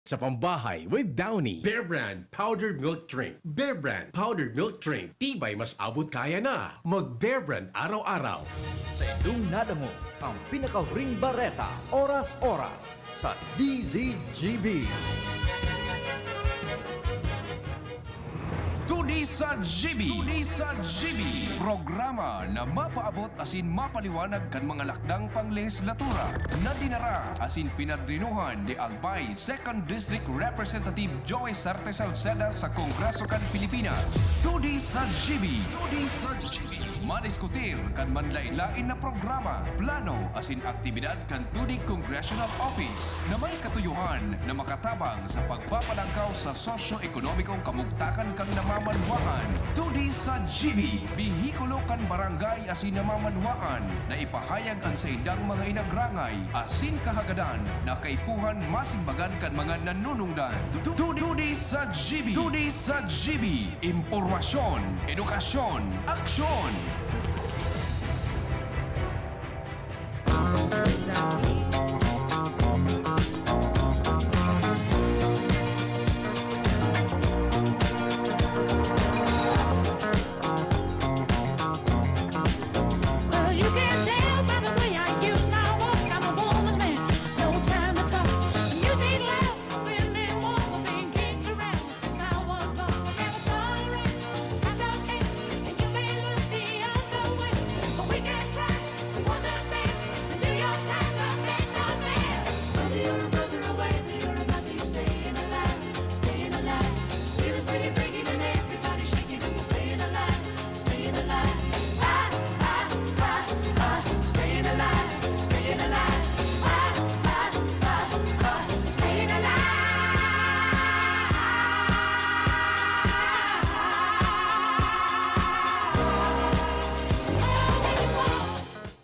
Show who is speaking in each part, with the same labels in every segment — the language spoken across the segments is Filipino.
Speaker 1: sa pambahay with Downy. Bear Brand Powdered Milk Drink. Bear Brand Powdered Milk Drink. Tibay mas abot kaya na. Mag Bear Brand araw-araw.
Speaker 2: Sa inyong nadango ang pinaka-ring bareta oras-oras sa DZGB.
Speaker 3: Tudi sa GB. Tudi sa GB. Programa na mapaabot asin mapaliwanag kan mga lakdang panglegislatura na dinara asin pinadrinuhan ni Albay 2nd District Representative Joey Sarte Salceda sa Kongreso kan Pilipinas. Tudi sa GB. Tudi sa GB. Madiskutir kan manlain-lain na programa, plano asin aktibidad kan Tudi Congressional Office na may katuyuhan na makatabang sa pagpapalangkaw sa sosyo-ekonomikong kamugtakan kang namamanwaan. Tudi sa GB, bihikulo kan barangay asin namamanwaan na ipahayag ang sa indang mga inagrangay asin kahagadan na kaipuhan masimbagan kan mga nanunungdan. Tudi sa GB. Tudi sa GB. Impormasyon, edukasyon, aksyon.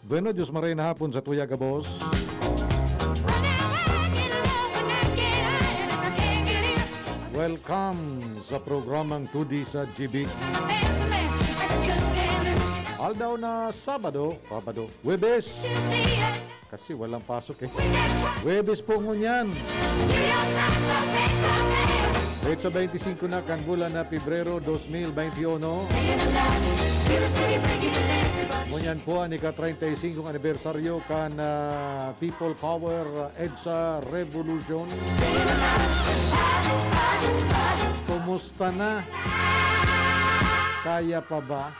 Speaker 4: Bueno, Diyos maray na hapon sa Tuyaga, boss. Welcome sa programang 2D sa GB. Aldaw na Sabado, Webes. Kasi walang pasok eh. Webes po ngunyan. Wait sa 25 na kan bulan na Pebrero 2021. Ngunyan po ang ika-35 anibersaryo kan People Power EDSA Revolution. Kumusta na? Kaya pa ba?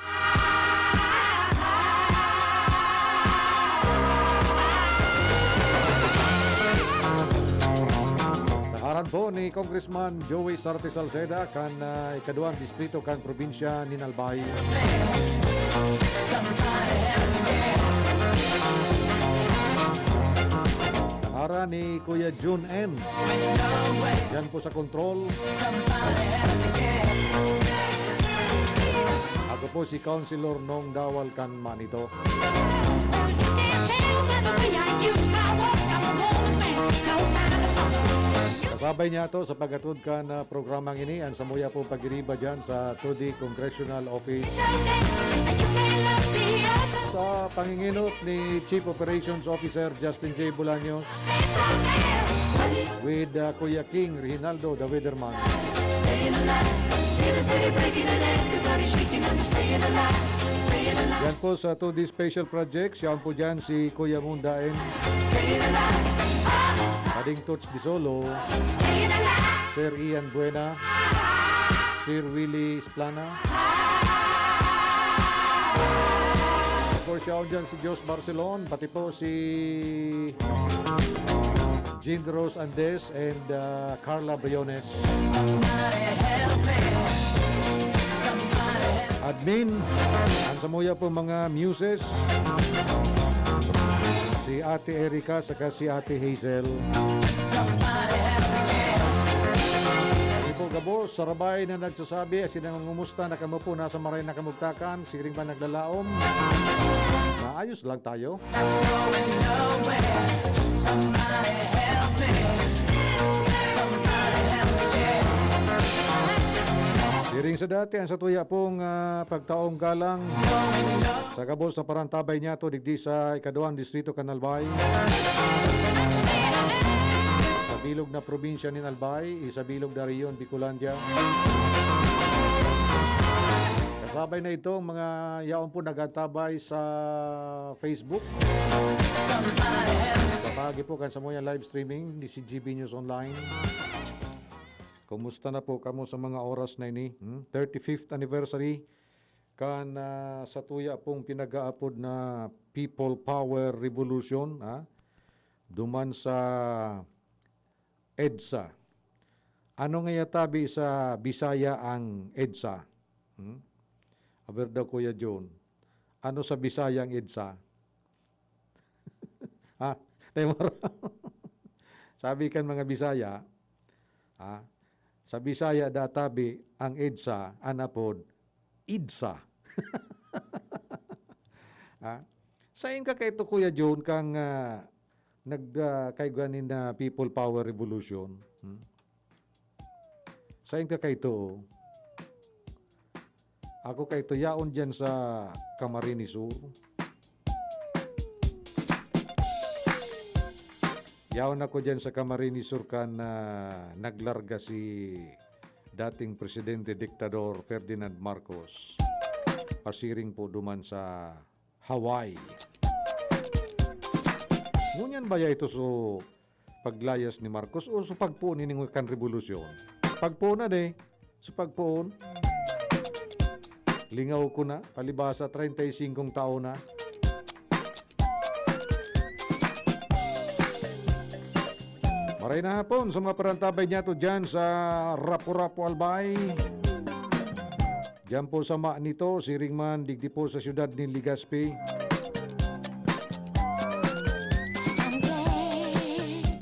Speaker 4: Aran po ni Congressman Joey Sarte Salceda kan ikaduang distrito kan probinsya ni Albay. Aran ni Kuya June N. Yan po sa control. Ako po si Councilor Nong Dawal kan Manito. Kasabay niya ito sa paghatod ka na programang ini ang samuya po pagiriba dyan sa 2D Congressional Office sa panginginot ni Chief Operations Officer Justin J. Bolaños with Kuya King Reginaldo the Weatherman. Yan po sa 2D Special Project. Siya po dyan si Kuya Mundaen. Ading Tots Di Solo, Sir Ian Buena, Sir Willie Esplana. Of course, siya dyan si Jos Barcelon, pati po si Jean Rose Andes and Carla Briones. Admin, ang samuya po mga muses, si Ate Erika saka si Ate Hazel. Ipo gabo, sarabay na nagsasabi, sinangungumusta na kamo po nasa maray na kamugtakan, siring ba naglalaom? Maayos lang tayo. Siring sa dati, ang sa tuya pong pagtaong galang sa kabos na parantabay niya to digdi sa ikaduang distrito Canalbay. bilog na probinsya ni Albay, isabilog na riyon, Bicolandia. Kasabay na ito ang mga yaon po nagatabay sa Facebook. Kapagi po kan sa mga live streaming ni CGB News Online. Kumusta na po kamo sa mga oras na ini? 35th anniversary kan sa tuya pong pinag-aapod na People Power Revolution. Duman sa EDSA. Ano nga yatabi sa Bisaya ang EDSA? Aber daw Kuya John. Ano sa Bisaya ang EDSA? Sabi kan mga Bisaya, sa Bisaya databi ang EDSA anapod IDSA. Sain ka kay to Kuya John kang nagkaiguanin na People Power Revolution. Sain ka kay to? Ako kay to yaon dyan sa Camarines Sur. Yaon ako dyan sa Camarines Sur kan naglarga si dating Presidente Diktador Ferdinand Marcos. Pasiring po duman sa Hawaii. Ngunyan ba ya ito so paglayas ni Marcos o so pagpuon ni kan revolusyon? Pagpuon na de. So pagpuon. Lingaw ko na. Palibasa 35 taon na. Maray na hapon sa mga parantabay niya to dyan sa Rapu-Rapu Albay. Diyan po sa nito, Siringman, digdi po sa siyudad ni Legazpi.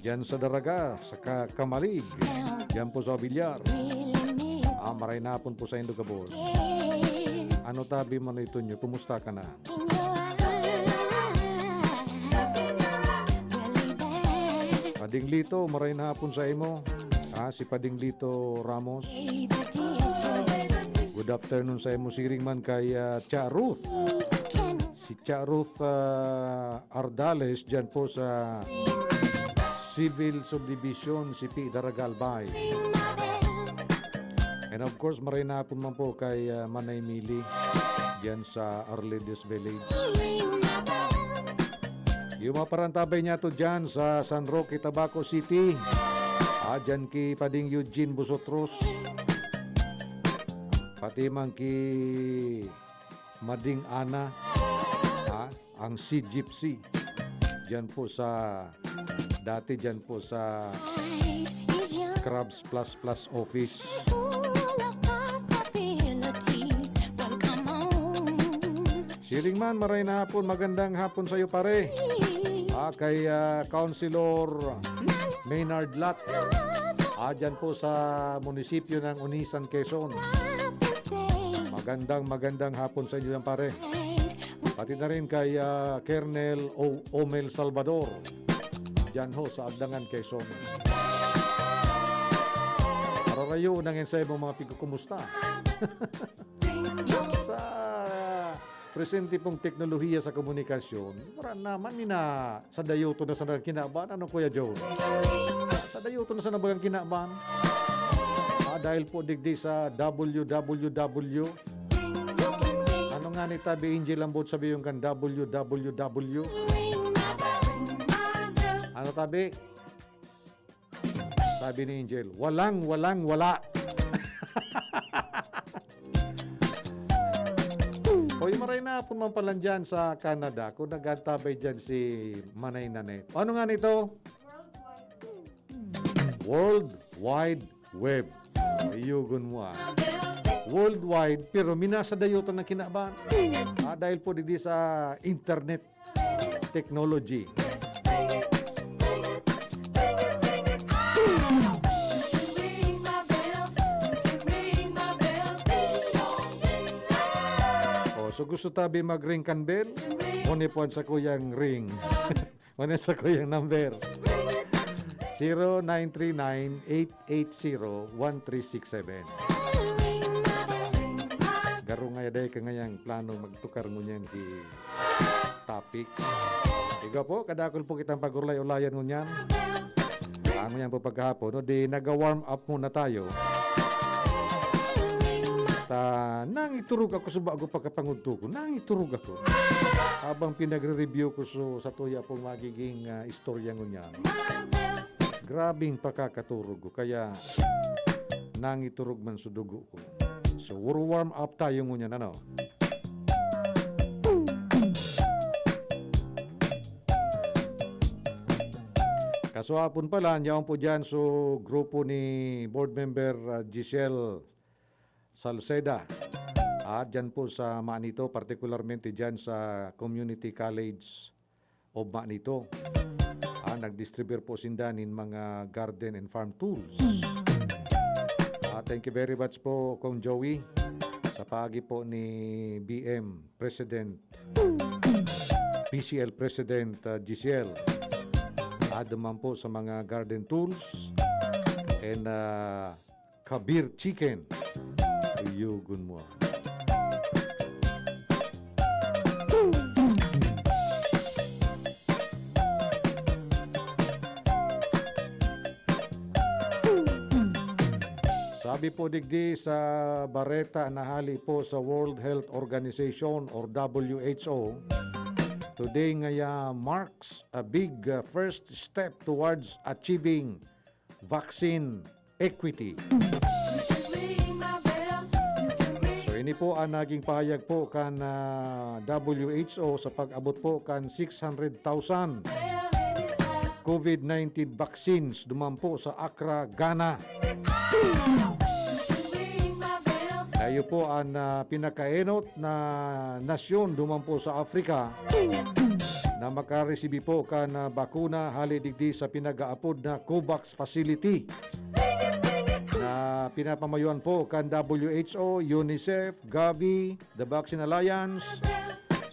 Speaker 4: Diyan sa Daraga, sa Kamalig. Diyan po sa Bilyar. Maray na hapon po sa Indogabos. Ano tabi man ito nyo? Kumusta ka na? Pading Lito, maray na hapon sa imo. Si Pading Lito Ramos. Good afternoon sa imo Siringman kay Cha Ruth. Si Cha Ruth Ardales dyan po sa Civil Subdivision CP Daragalbay. And of course, maray na hapon man po kay Manay Mili dyan sa Arledis Village. Yung mga parantabay niya to dyan sa San Roque, Tabaco City. Dyan ki Pading Eugene Busotros. Pati man ki Mading Ana. Ang si Gypsy. Dyan po sa, dati dyan po sa Crabs Plus Plus Office. Siringman, maray na hapon. Magandang hapon sa iyo pare. Kay Councilor Maynard Lat. Dyan po sa munisipyo ng Unisan, Quezon. Magandang hapon sa inyo yan pare. Pati na rin kay Colonel Omel Salvador. Dyan ho sa Agdangan, Quezon. Pararayo nang ensay mo mga pigkukumusta. Sa presente pong teknolohiya sa komunikasyon, para naman sa dayuto na sa nagkinaban. Ano Kuya Joe? Sa dayuto na sa nabagang kinaban. Dahil po digdi sa www. Ano nga ni Tabi Angel Lambot sabi yung kan www. Ano Tabi? Sabi ni Angel, wala. Hoy, maray na po man pala dyan sa Canada. Kung nagtatabay dyan si Manay Nanet. Ano nga nito? World Wide Web. Ayugon mo Worldwide, pero minasa dayutan ng kinaban. Dahil po di sa internet technology. So gusto tabi mag-ring kan bell? Muna po sa kuyang ring. Muna sa kuyang number. 0939-880-1367. Garo nga yaday ka ngayang plano magtukar mo niyan ki topic. Ikaw po, kadakol po kitang pagurlay-ulayan mo niyan. Ano yan po pagkahapon, no? Di nag-warm up muna tayo. At nang iturog ako sa bago pagkapangudto ko, nang iturog ako. Habang pinagre-review ko sa tuya pong magiging istorya ngunyan. Grabing pakakaturog ko, kaya nang iturog man sa dugo ko. So, warm up tayo ngunyan, ano? Kaso hapon pala, niyaon po dyan so grupo ni board member Giselle Salceda. At dyan po sa Manito, particularmente dyan sa Community College of Manito. Nag-distribute po sindanin mga garden and farm tools. Thank you very much po, Kong Joey, sa pagi po ni BM President, PCL President Giselle. Duman po sa mga garden tools and Kabir Chicken. Ayugun mo. Sabi po digdi sa Bareta, nahali po sa World Health Organization or WHO. Today ngaya marks a big first step towards achieving vaccine equity. So ini po ang naging pahayag po kan WHO sa pag-abot po kan 600,000 COVID-19 vaccines duman po sa Accra, Ghana. Kayo po ang pinakaenot na nasyon duman po sa Afrika na makaresibi po kan bakuna halidigdi sa pinag-aapod na COVAX facility na pinapamayuan po kan WHO, UNICEF, Gavi, the Vaccine Alliance,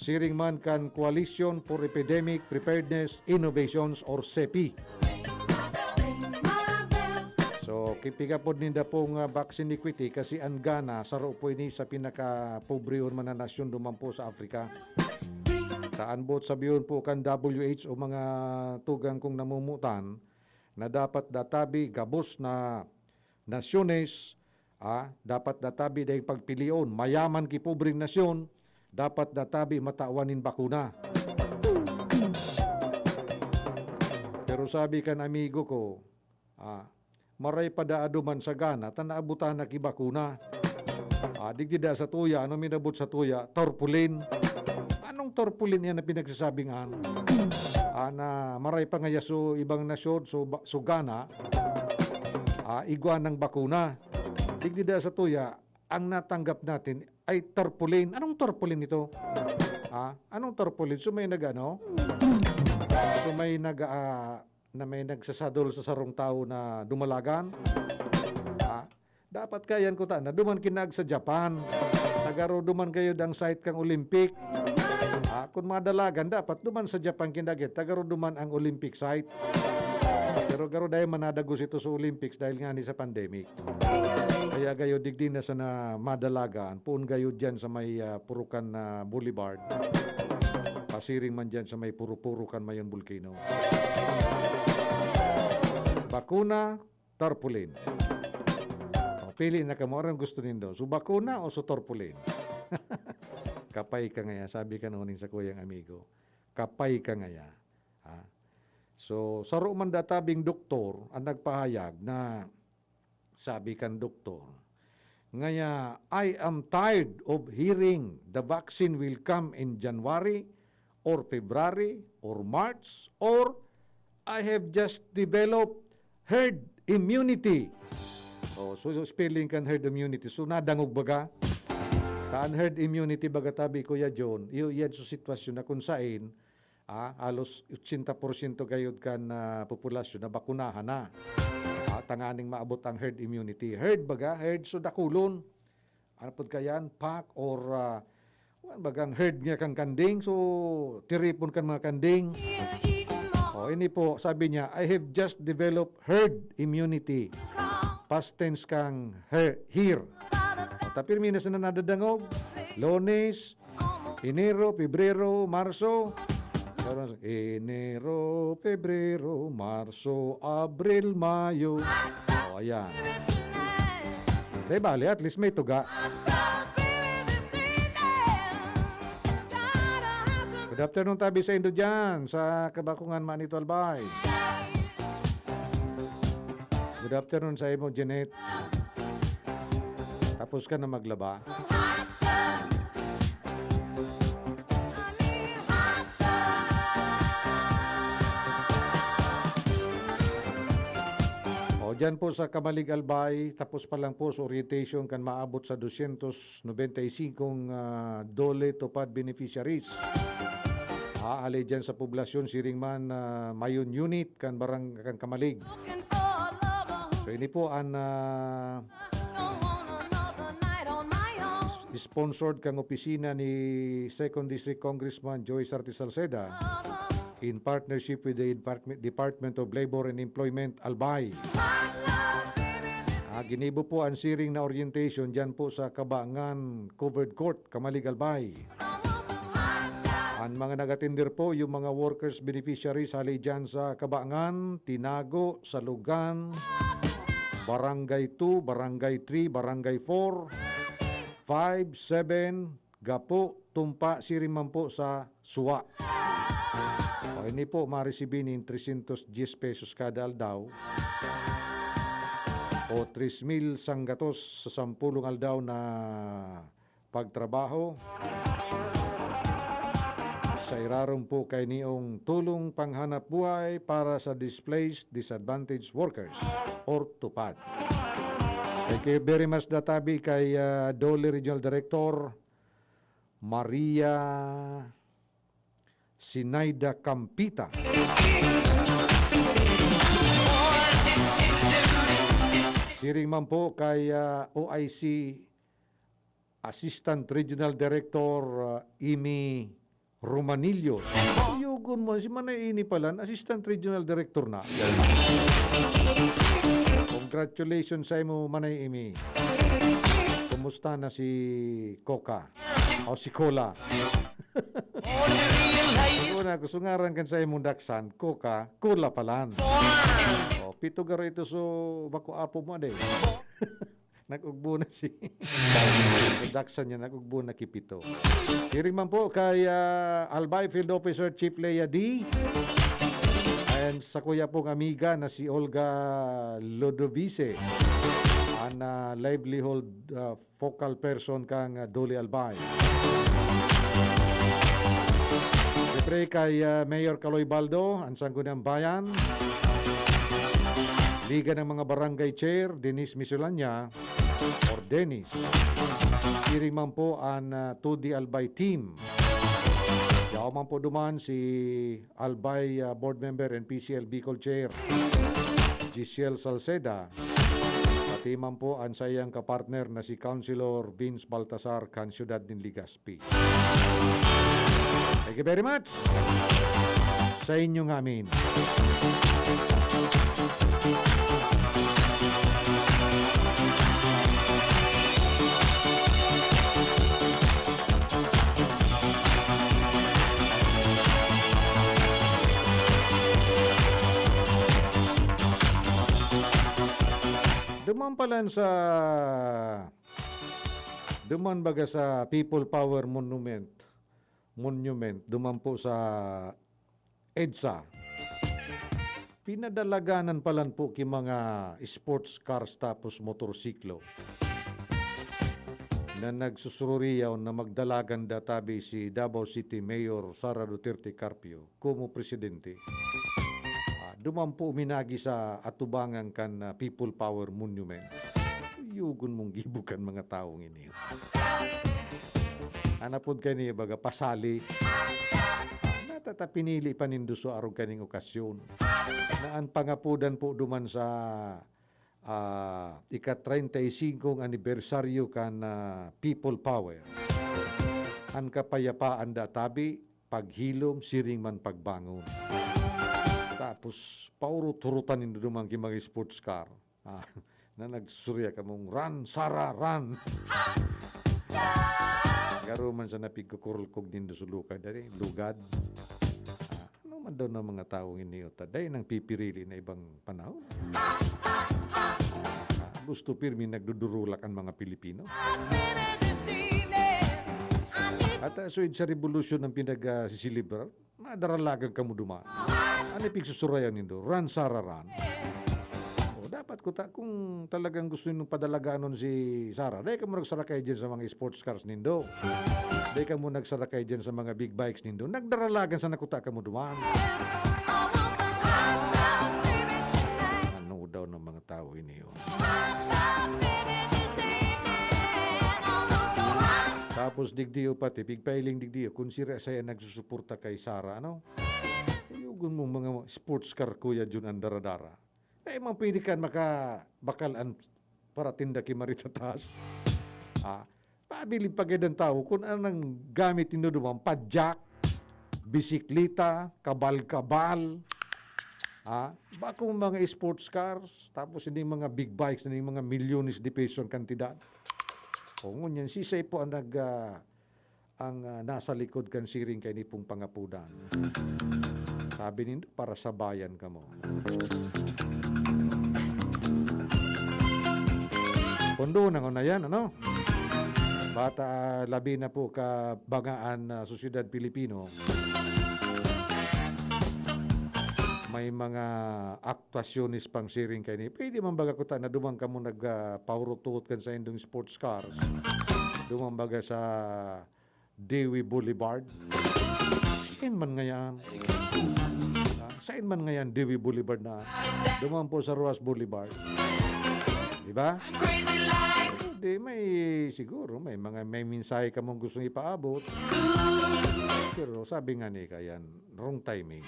Speaker 4: siring man kan Coalition for Epidemic Preparedness Innovations or CEPI. So, kipiga po ninda pong vaccine equity kasi ang Ghana, saro po ini sa pinaka-pobrehon man na nasyon duman po sa Afrika. Saan bot sabiyon po kan WHO mga tugang kong namumutan na dapat databi gabos na nasyones, dapat databi dahil pagpilion, mayaman ki pobreng nasyon, dapat databi matawanin bakuna. Pero sabi kan amigo ko, maray padaaduman sa Ghana, tanaabutan na kibakuna. Digdida sa tuya, ano minabot sa tuya? Torpulin. Anong torpulin yan na pinagsasabing na maray pa ngaya so ibang nasyon, so Ghana, iguan ng bakuna. Digdida sa tuya, ang natanggap natin ay torpulin. Anong torpulin ito? Anong torpulin? So may na may nagsasadol sa sarong tao na dumalagan. Dapat kayan ko na duman kinag sa Japan. Nagaro duman kayo dang site kang Olympic. Kung madalagan, dapat duman sa Japan kinagit. Tagaro duman ang Olympic site. Pero garo dahil manadagos ito sa Olympics dahil nga ni sa pandemic. Kaya gayo digdi na sa na madalagaan. Puun gayo dyan sa may Purukan na Boulevard. Pasiring man dyan sa may Purukan mayon volcano. Bakuna, tarpaulin. Pili na ka mo, ang gusto nindo. So bakuna o so tarpaulin? Kapay ka ngaya, sabi ka noon sa kuyang amigo. Kapay ka ngaya. So, saro man databing doktor ang nagpahayag na sabi kan doktor, ngaya, I am tired of hearing the vaccine will come in January or February or March or I have just developed herd immunity. So spelling kan herd immunity. So nadangog baga. Kaan herd immunity baga tabi Kuya John. Iyan so sitwasyon na kung saan halos 80% gayod kan populasyon na bakunahan na. Tanganing maabot ang herd immunity. Herd baga, herd so dakulon. Ano po kayan? Pack or bagang herd nga kang kanding. So tiripon kan mga kanding. Ini po, sabi niya, I have just developed herd immunity. Past tense kang here. Tapi minas na nadadangog. Lunes, Enero, Pebrero, Marso. Parang Enero, Pebrero, Marso, Abril, Mayo. O, ayan. Di bali, at least may tuga. Good afternoon, tabi sa Indo dyan, sa Kabakungan, Manito Albay. Good afternoon sa imo, Janet. Tapos ka na maglaba. O dyan po sa Kamalig Albay, tapos pa lang po sa orientation kan maabot sa 295 dole tupad beneficiaries. Aalay dyan sa poblasyon Siringman Mayon Unit kan barang kan Kamalig. So ini po ang sponsored kang opisina ni 2nd District Congressman Joey Sarti Salceda in partnership with the Department of Labor and Employment Albay. Ginibo po ang siring na orientation dyan po sa Kabangan Covered Court, Kamalig Albay. Ang mga nagatindir po, yung mga workers beneficiaries halay dyan sa Kabangan, Tinago, Salugan, Barangay 2, Barangay 3, Barangay 4, 5, 7, Gapo, Tumpa, Siriman po sa Suwa. O ini po, maresibin in 310 pesos kada aldaw o 3,000 sanggatos sa 10 aldaw na pagtrabaho. Sa iraron po kay niong tulong panghanap buhay para sa displaced, disadvantaged workers or TUPAD. Thank you very much databi kay Dole Regional Director Maria Sinaida Campita. Siring man po kay OIC Assistant Regional Director Imi Romanillo. Yugon mo, si Manay Ini pala, Assistant Regional Director na. Congratulations sa imo, Manay Imi. Kumusta na si Coca? O si Cola? Una, kusungaran kan sa imong daksan, Coca, Cola palan. O, pito garo ito so, bako apo mo de. Nag-ugbo na si production niya, nag-ugbo na kipito. Hearing man po kay Albay Field Officer Chief Leia D. And sa kuya pong amiga na si Olga Lodovice. Ang livelihood focal person kang Dole Albay. Siyempre kay Mayor Caloy Baldo, ang Sangguniang Bayan. Liga ng mga Barangay Chair, Dennis Misulanya, or Dennis. Siring man po ang 2D Albay team. Yaw man po duman si Albay Board Member and PCL Bicol Chair, Giselle Salceda. Pati man po ang sayang kapartner na si Councilor Vince Baltasar, kan Syudad din Ligaspi. Thank you very much sa inyong amin. Duman baga sa People Power Monument, duman po sa EDSA. Pinadalaganan palan po ki mga sports cars tapos motorsiklo na nagsusururiyaw na magdalagan databi si Davao City Mayor Sara Duterte Carpio como presidente. Duman po uminagi sa atubangan kan People Power Monument. Yugon mong gibukan mga taong ini. Anapod kani baga pasali. Natatapinili panindu so arog kaning okasyon. Naan pangapudan po duman sa ika-35 anibersaryo kan People Power. Ang kapayapaan databi, paghilom, siring man pagbangon. Tapos, paurut-urutan nindo dumang mga sports car. Na nagsurya ka mong, run, Sara, run! Garo man sa napigkukurulkog nindo sa lukad. Lugad. man daw ng mga taong iniyo taday nang pipirili na ibang panahon. Gusto pirmi nagdudurulak ang mga Pilipino. At suid sa revolusyon ng pinag-sisilibrar, madaralagan ka mo dumaan. Ano pigsusurayan nindo? Run, Sara, run. O, dapat kung talagang gusto nyo padalaganon si Sara, dahil ka mo nagsarakay dyan sa mga sports cars nindo. Dahil ka mo nagsarakay dyan sa mga big bikes nindo. Nagdaralagan sa nakuta ka mo dumaan. Ano daw ng mga tao iniyo? Tapos digdiyo pati, pigpailing digdiyo, kung sira saya nagsusuporta kay Sara, ano? Yugon mo mga sports car kuya dyan ang daradara. Eh, mga pwede ka makabakalan para tinda ki maritatas. Pabili pagaydan tao kung anong gamit nyo duman, padjak, bisikleta, kabal-kabal, bakong mga sports cars, tapos hindi mga big bikes, hindi mga milyones de peso ang kantidad. O ngunyan, sisay po ang nasa likod kan siring kay ni pong pangapudan. Sabi nindo, para sa bayan ka mo. Pondo na na yan, ano? Bata labi na po ka bagaan sosyedad Pilipino. May mga aktuasyonis pang siring kay ni. Pwede man baga ko na dumang ka mo nagpaurutuot kan sa indong sports cars. Dumang baga sa Dewey Boulevard. Saan man ngayon? Saan man ngayon Dewey Boulevard na? Dumang po sa Ruas Boulevard. Diba? Hindi, siguro may mensahe ka mong gustong ipaabot. Pero sabi nga ni kayan, wrong timing.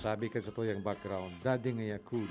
Speaker 4: Sabi ka sa tuyang background, daddy ngaya cool.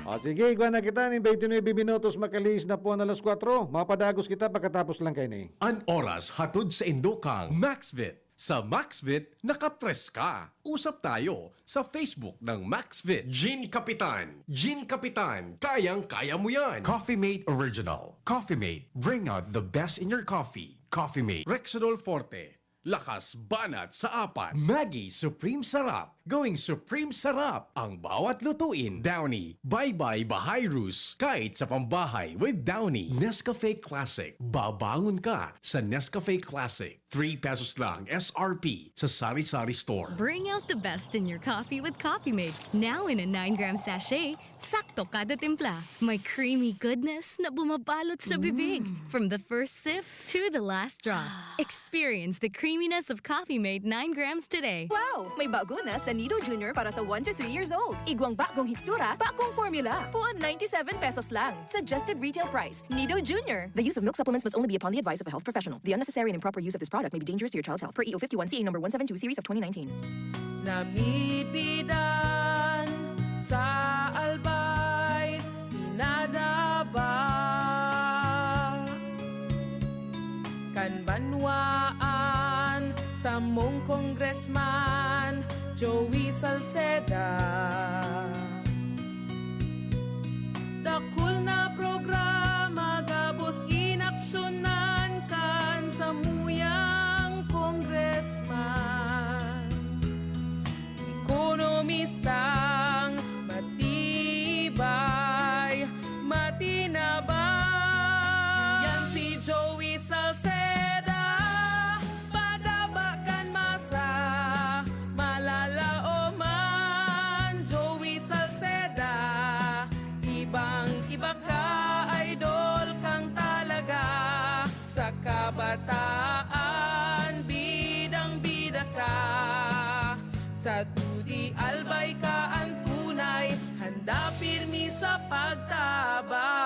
Speaker 4: O sige, iguan na kita ng 29 minutos makalis na po ang alas 4. Mapadagos kita pagkatapos lang kayo ni.
Speaker 1: An oras hatod sa Indokang MaxVit. Sa MaxVit, nakatres ka. Usap tayo sa Facebook ng MaxVit. Gin Kapitan. Gin Kapitan. Kayang-kaya mo yan. Coffee Mate Original. Coffee Mate. Bring out the best in your coffee. Coffee Mate. Rexidol Forte. Lakas banat sa apat. Maggie Supreme Sarap. Going Supreme Sarap ang bawat lutuin. Downy. Bye-bye Bahay Roos. Kahit sa pambahay with Downy. Nescafe Classic. Babangon ka sa Nescafe Classic. 3 pesos lang SRP sa Sari-Sari Store.
Speaker 5: Bring out the best in your coffee with Coffee Mate. Now in a 9-gram sachet. Sakto kada timpla. May creamy goodness na bumabalot sa bibig. From the first sip to the last drop. Experience the creaminess of Coffee Mate 9 grams today.
Speaker 6: Wow! May bago na sa Nido Junior para sa 1 to 3 years old. Igwang bagong hitsura, bagong formula. Puan 97 pesos lang. Suggested retail price. Nido Junior. The use of milk supplements must only be upon the advice of a health professional. The unnecessary and improper use of this product may be dangerous to your child's health. Per EO 51 CA number 172 series of 2019.
Speaker 7: Namipidan sa albay, pinadaba kanbanwaan sa mong congressman Joey Salceda. Dakul na programa gabos inaksyonan kan sa muyang congressman. Ekonomistang matibay, matinabay. Yan si Joey Salceda, padabakan masa, malala o man. Joey Salceda, ibang-iba ka, idol kang talaga. Sa kabataan, bidang-bida ka. Sa tudi albay ka ang tunay, handa pirmi sa pagtabang.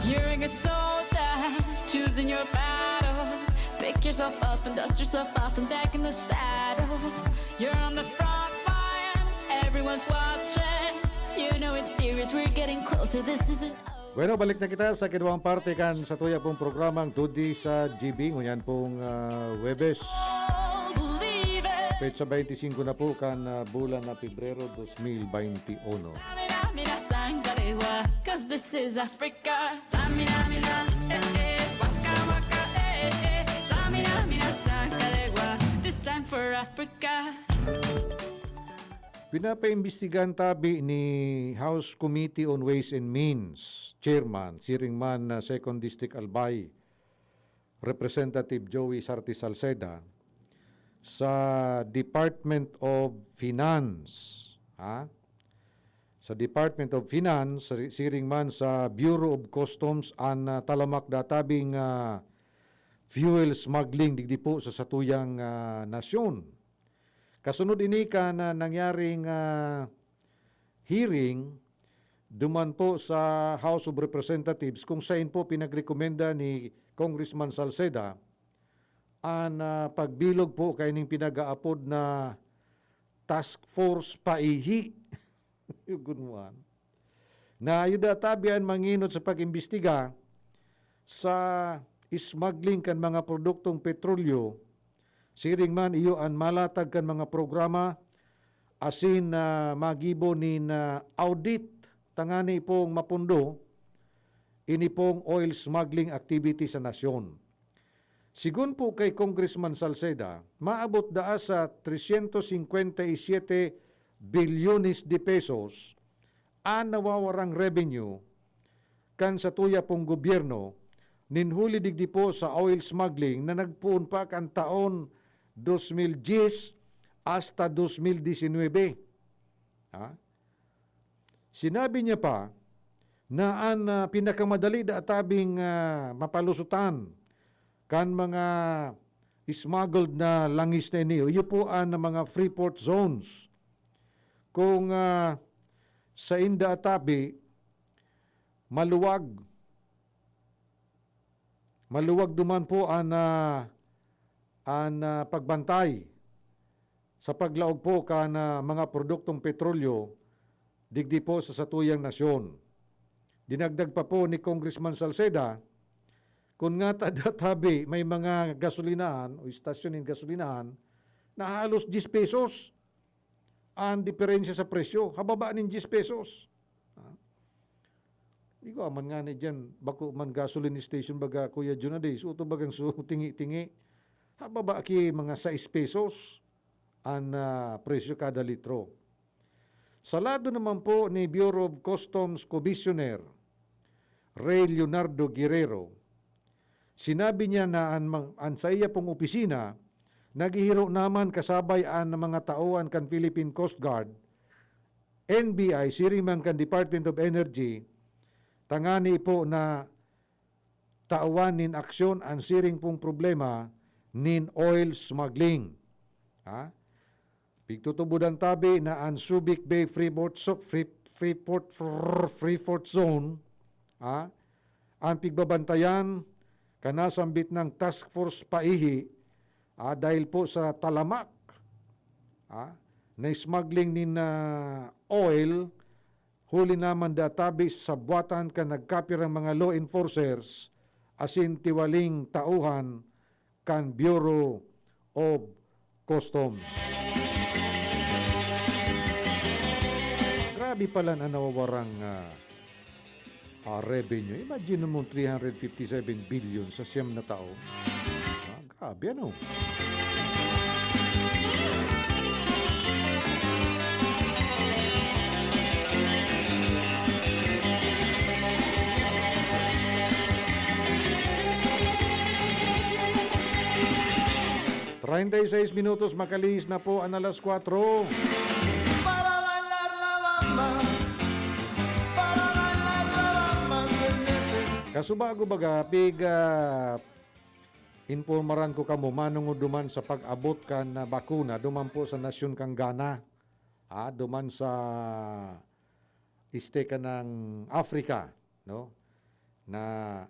Speaker 8: You're a good soldier, choosing your battle. Pick yourself up and dust yourself off and back in the saddle. You're on the front line, everyone's watching. You know it's serious, we're getting closer, this isn't over.
Speaker 4: Bueno, balik na kita sa kinuwang parte kan sa tuya pong programang Tudi sa GB. Ngunyan pong Webes.
Speaker 8: Believe it.
Speaker 4: Petsa 25 na po kan bulan na Pebrero 2021.
Speaker 8: Samina, mina, sangalewa, 'cause this is Africa. Samina, mina, waka, waka, Samina, mina, sangalewa, this time for Africa.
Speaker 4: Pinapaimbestigahan tabi ni House Committee on Ways and Means Chairman, Siringman 2nd District Albay, Representative Joey Sarti Salceda sa Department of Finance. Sa Department of Finance, siringman sa Bureau of Customs an talamak databing fuel smuggling digdi po sa satuyang nasyon. Kasunod ini ka na nangyaring hearing duman po sa House of Representatives kung saan po pinagrekomenda ni Congressman Salceda ang pagbilog po kaining pinag-aapod na Task Force Paihi. Yung gunwan. Na yudatabian manginot sa pag-imbestiga sa smuggling kan mga produktong petrolyo. Siring man iyo ang malatag kan mga programa asin magibo ni audit tangani pong mapundo ini pong oil smuggling activity sa nasyon. Sigun po kay Congressman Salceda, maabot daa sa 357 bilyones de pesos ang nawawarang revenue kan sa tuya pong gobyerno ninhuli digdi po sa oil smuggling na nagpuon pa kan taon 2010 hasta 2019. Sinabi niya pa na ang pinakamadali da atabing mapalusutan kan mga smuggled na langis na iniyo, iyo po ang mga free port zones. Kung sa inda atabi, maluwag duman po ang pagbantay sa paglaog po kan mga produktong petrolyo digdi po sa satuyang nasyon. Dinagdag pa po ni Congressman Salceda, kung nga tadatabi may mga gasolinahan o istasyonin gasolinahan na halos 10 pesos ang diferensya sa presyo, hababa ng 10 pesos. Di ko aman nga ni dyan, bako man gasoline station baga Kuya Junades, uto bagang tingi-tingi. Hababa ki mga 6 pesos ang presyo kada litro. Sa lado naman po ni Bureau of Customs Commissioner Ray Leonardo Guerrero, sinabi niya na ang sa iya pong opisina, naghihiro naman kasabay ang mga tauan kan Philippine Coast Guard, NBI, sirimang kan Department of Energy, tangani po na tauan nin aksyon ang siring pong problema nin oil smuggling. Pigtutubudan tabi na ang Subic Bay Freeport Zone ang pigbabantayan kanasambit ng Task Force Paihi dahil po sa talamak na smuggling nin oil, huli naman databi sa buwatan ka nagkapirang mga law enforcers asin tiwaling tauhan kan Bureau of Customs. Grabe pala na nawawarang revenue. Imagine mo 357 billion sa siyam na taon. Grabe ano. Treinta y 6 minutos makalis na po ang alas 4. Kasubago baga, informaran ko kamo manong duman sa pag-abot kan na bakuna, duman po sa nasyon kang Ghana, duman sa isteka ng Africa, no? Na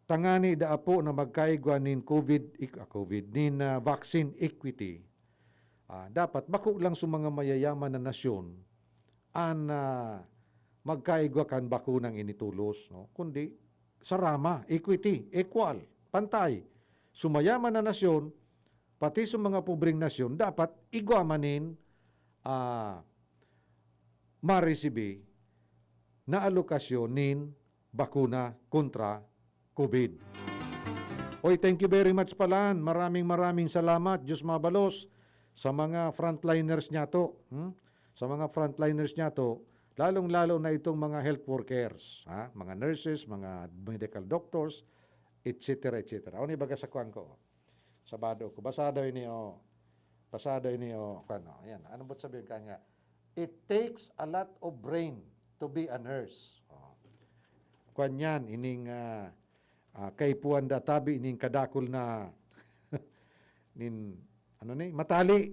Speaker 4: tangani da po na magkaigwa nin nin vaccine equity. Dapat bako lang sa mga mayayaman na nasyon ang magkaigwa kan bakunang initulos, no? Kundi sarama, equity, equal, pantay. Sumayaman na nasyon, pati sa mga pobreng nasyon, dapat igwamanin maresibi na alokasyon nin bakuna kontra COVID. Oy, thank you very much palan. Maraming salamat, Diyos mabalos, sa mga frontliners niya to. Sa mga frontliners niya to, lalong-lalo na itong mga health workers, mga nurses, mga medical doctors, etc. etc. Ano ibaga sa kuwan ko? Sabado ko. Basado ini o. Ayan. Ano ba sabihin ka nga? It takes a lot of brain to be a nurse. Kuwan yan, ining kay Puan Databi, ining kadakol na matali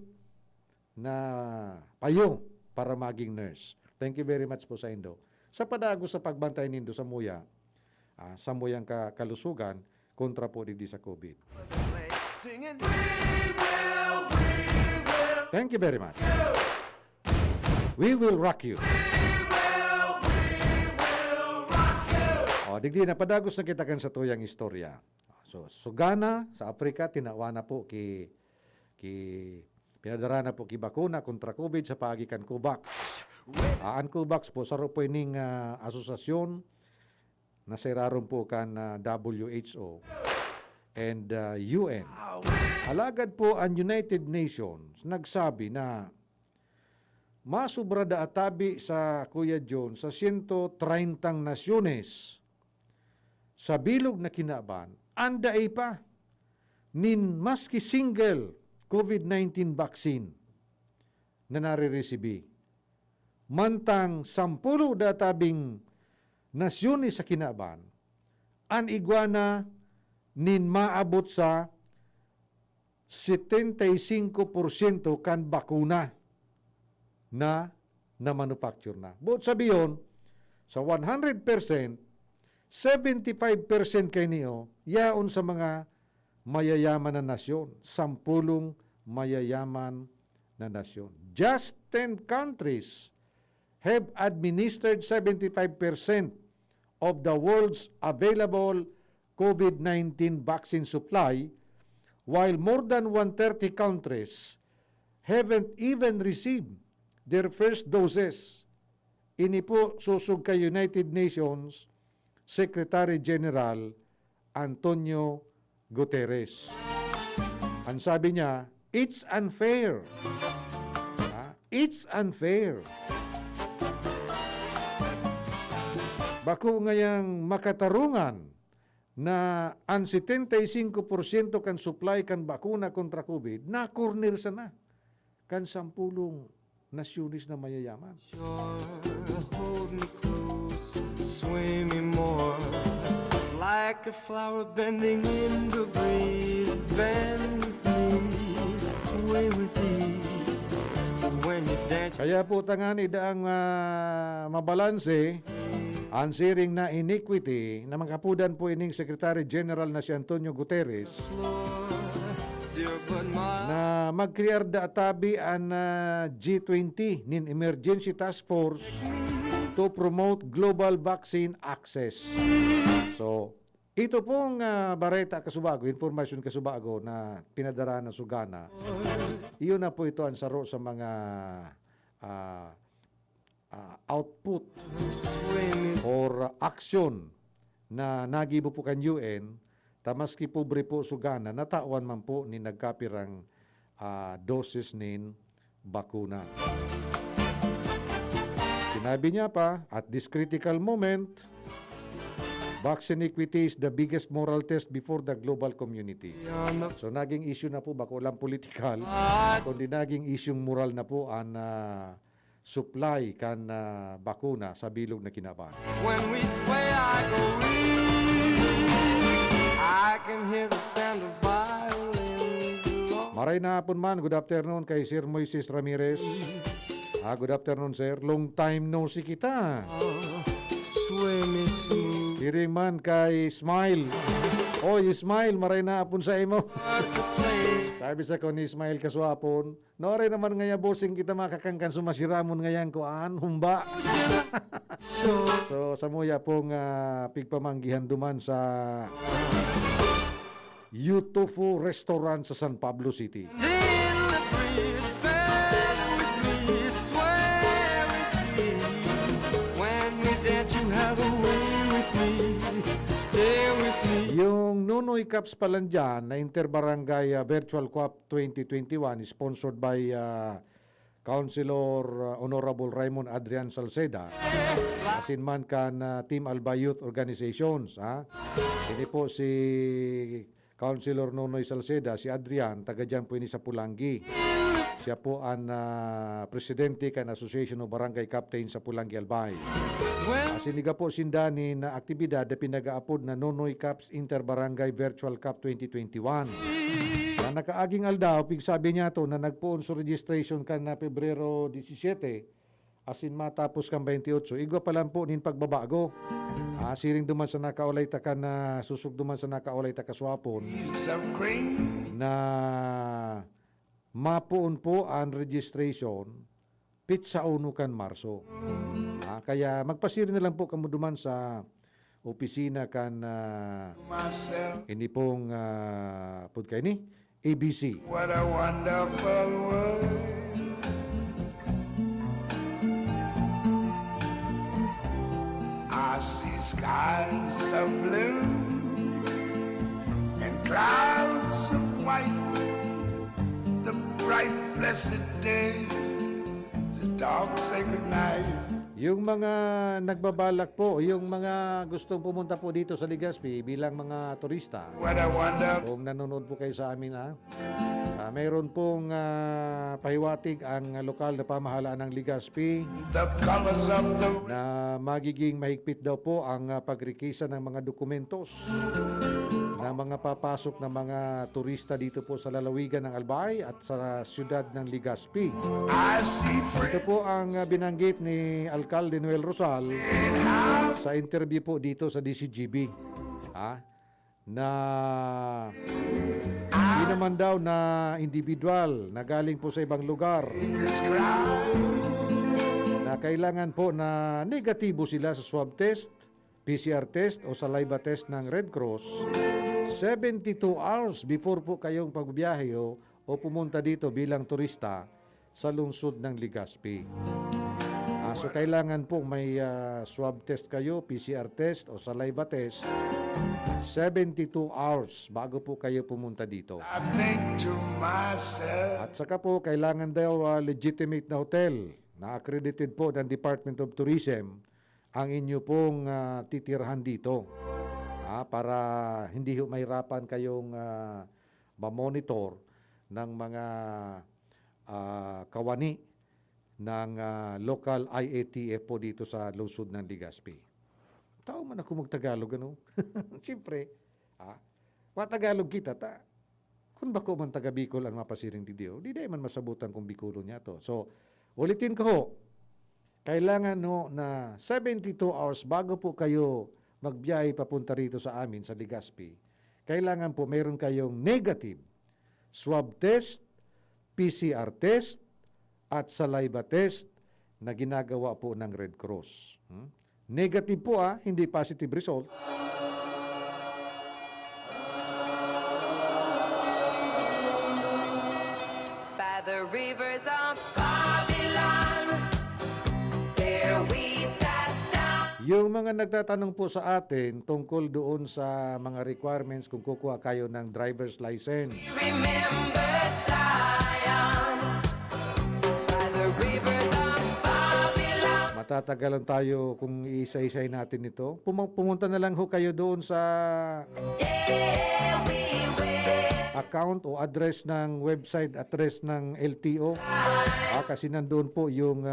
Speaker 4: na payo para maging nurse. Thank you very much po sa Indo. Sa padago sa pagbantay nindo sa muya, sa muyang kalusugan, kontra po digdi sa COVID. Thank you very much. We will rock you. Digdi na padagos na kita kan sa tuyang istorya. So, sugana sa Afrika, tinawana po pinadara na po bakuna kontra COVID sa pagikan COVAX. Ang COVAX po, saro po ining asosasyon na siraron po kan WHO and UN. Alagad po ang United Nations nagsabi na masubra da atabi sa Kuya John sa 130 nasyones sa bilog na kinaban, andaay pa nin maski single COVID-19 vaccine na nare-resibi. Mantang 10 databing nasyones sa kinaban, an iguana nin maabot sa 75% kan bakuna na manufacture na. Buot sabiyon, sa 100%, 75% kay niyo, yaon sa mga mayayaman na nasyon, 10 mayayaman na nasyon. Just 10 countries have administered 75% of the world's available COVID-19 vaccine supply, while more than 130 countries haven't even received their first doses. Ini po susug kay United Nations Secretary General Antonio Guterres. Ang sabi niya, it's unfair. It's unfair. Bako ngayang makatarungan na ang 75% kan supply kan bakuna kontra COVID, na corner sana kan 10 nasyones na mayayaman.
Speaker 9: Hold me close, sway me more, like a flower bending in the breeze. Bend with me, sway with ease. When you dance,
Speaker 4: Kaya po tangani daang mabalanse ang siring na iniquity na makapudan po ining Secretary General na si Antonio Guterres
Speaker 9: dear, but my
Speaker 4: na mag-create da atabi ang G20 nin Emergency Task Force to promote global vaccine access. So, ito pong bareta kasubago, information kasubago na pinadara ng sugana, iyon na po ito ang saro sa mga output or action na nagibo po kan UN, tamaski pobre po sugana, natawan man po ni nagkapirang doses nin bakuna. Sinabi niya pa, at this critical moment, vaccine equity is the biggest moral test before the global community. So naging issue na po, bako lang political, kundi naging issue moral na po ang supply kan bakuna sa bilog na kinaban.
Speaker 9: when we sway, I go weak. I can hear the sound of violins.
Speaker 4: Maray na hapon man, good afternoon kay Sir Moises Ramirez. Good afternoon sir, long time no see kita.
Speaker 9: Sway me smooth.
Speaker 4: Kiring man kay Smile. Oy, Smile, maray na hapon sa imo.
Speaker 9: To play.
Speaker 4: Sa Sabi sa ko ni Ismail Kaswapon, nore naman ngaya bossing kita makakangkan sumasiramon ngayon kuan, humba. So, samuya pong pigpamanggihan duman sa Yutofu Restaurant sa San Pablo City.
Speaker 9: In the breeze, bend with me, sway with me. When we dance, you have a way with me. Stay with me.
Speaker 4: Yung Nunoy Cups pala dyan na Interbarangay Virtual Cup 2021 sponsored by Councilor Honorable Raymond Adrian Salceda, asin man kan Team Albay Youth Organizations. Ini po si Councilor Nonoy Salceda, si Adrian, taga dyan po ini sa Pulangi. Siya po ang presidente kan Association of Barangay Captain sa Pulangi Albay. Siniga po sindani na aktibidad na pinag-aapod na Nonoy Cups Interbarangay Virtual Cup 2021. Na nakaaging aldaw, pigsabi niya to na nagpoon sa registration kan na Pebrero 17, asin matapos kan 28. Igwa pa lang po nin pagbabago. Siring duman sa nakaulay ta kan na susug duman sa nakaulay ta kaswapon na mapuon po ang registration pitsa uno kan Marso. Kaya magpasirin na lang po kamo duman sa opisina kan ini pong pud kay ni ABC.
Speaker 9: What a wonderful world. I see skies of blue and clouds of white. The bright blessed day, the dark sacred night.
Speaker 4: Yung mga nagbabalak po, yung mga gustong pumunta po dito sa Legazpi bilang mga turista,
Speaker 9: What a wonderful.
Speaker 4: kung nanonood po kayo sa amin, mayroon pong pahiwatig ang lokal na pamahalaan ng Legazpi
Speaker 9: The colors of the
Speaker 4: na magiging mahigpit daw po ang pagrikisa ng mga dokumentos ng mga papasok na mga turista dito po sa lalawigan ng Albay at sa siyudad ng Legazpi.
Speaker 9: I see
Speaker 4: Ito po ang binanggit ni Alcalde Noel Rosal sa interview po dito sa DCGB. Na di naman daw na individual na galing po sa ibang lugar
Speaker 9: friends cry.
Speaker 4: na kailangan po na negatibo sila sa swab test, PCR test o saliva test ng Red Cross 72 hours before po kayong pagbiyahe o pumunta dito bilang turista sa lungsod ng Legazpi. So kailangan po may swab test kayo, PCR test o saliva test 72 hours bago po kayo pumunta dito.
Speaker 9: I think to myself,
Speaker 4: At saka po kailangan daw legitimate na hotel na accredited po ng Department of Tourism ang inyo pong titirhan dito. Para hindi mahirapan kayong ma-monitor ng mga kawani ng local IATF po dito sa lungsod ng Legazpi. Tao man ako magtagalog, ano? Siyempre, matagalog kita, kung bako man taga Bicol ang mapasiring didio, di man masabutan kung Bicolon niya to. So, ulitin ko ho, kailangan na 72 hours bago po kayo magbiyahe papunta rito sa amin sa Legazpi, kailangan po meron kayong negative swab test, PCR test, at saliva test na ginagawa po ng Red Cross. Negative po hindi positive result.
Speaker 6: By the rivers of Babylon, there we sat down.
Speaker 4: Yung mga nagtatanong po sa atin tungkol doon sa mga requirements kung kukuha kayo ng driver's license.
Speaker 6: Remember Zion, by the rivers of Babylon.
Speaker 4: Matatagalan tayo kung iisa-isay natin ito. Pumunta na lang ho kayo doon sa
Speaker 6: Yeah, we will.
Speaker 4: account o address ng website, address ng LTO. Kasi nandun po yung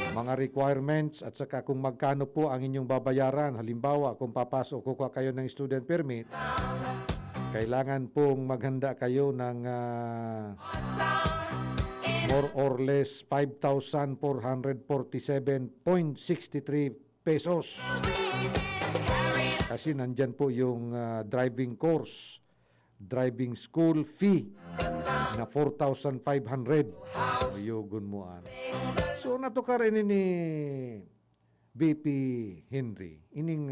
Speaker 4: mga requirements at saka kung magkano po ang inyong babayaran. Halimbawa, kung papasok kukuha kayo ng student permit, kailangan pong maghanda kayo ng more or less 5,447.63 pesos. Kasi nandyan po yung driving course driving school fee na 4,500. Uyugon mo an. So natukar ini ni VP Henry. Ining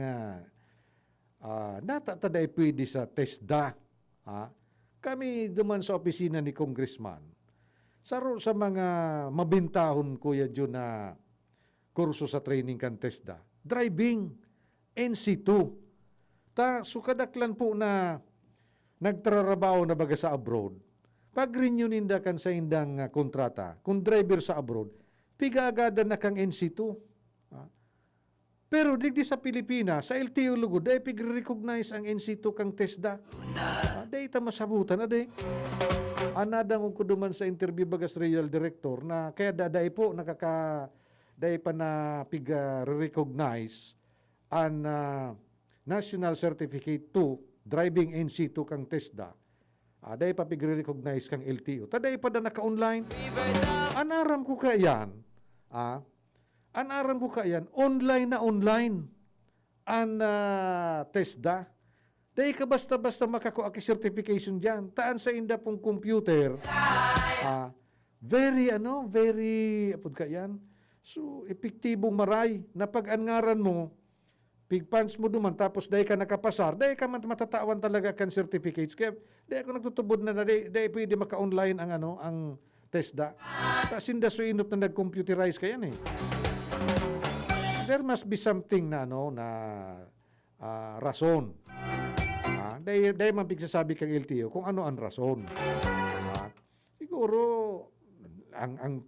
Speaker 4: natataday pwede sa TESDA. Kami duman sa opisina ni Congressman. Saro sa mga mabintahon kuya Jun na kurso sa training kan TESDA. Driving, NC2. Sukadaklan po na nagtrarabaho na baga sa abroad. Pag renew ninda kan sa indang kontrata, kung driver sa abroad, piga-agadan na kang NC2. Pero digdi sa Pilipinas, sa LTO lugod, dahil pig-recognize ang NC2 kang TESDA. Dahil ita masabutan na dahil. Anadang ko duman sa interview bagas real director na kaya daday po dahil pa na pig-recognize ang National Certificate 2 Driving NC2 kang TESDA. Dahil pa pig-recognize kang LTO. Dahil pa na naka-online. Anaram ko kayan. Anaram ko kayan. Online na online. Ang TESDA. Dahil ka basta-basta makakuha ki certification dyan. Taan sa inda pong computer. Very, apod kayan. So, epektibong maray na pag-angaran mo, pig-punch mo duman, tapos dahil ka nakapasar, dahil ka matatawan talaga kan certificates. Kaya dahil ako nagtutubod na dahil pwede maka-online ang TESDA. Tapos hindi so inot na nag-computerize ka yan eh. There must be something na rason. Dahil man pigsasabi kang LTO kung ano ang rason. Siguro,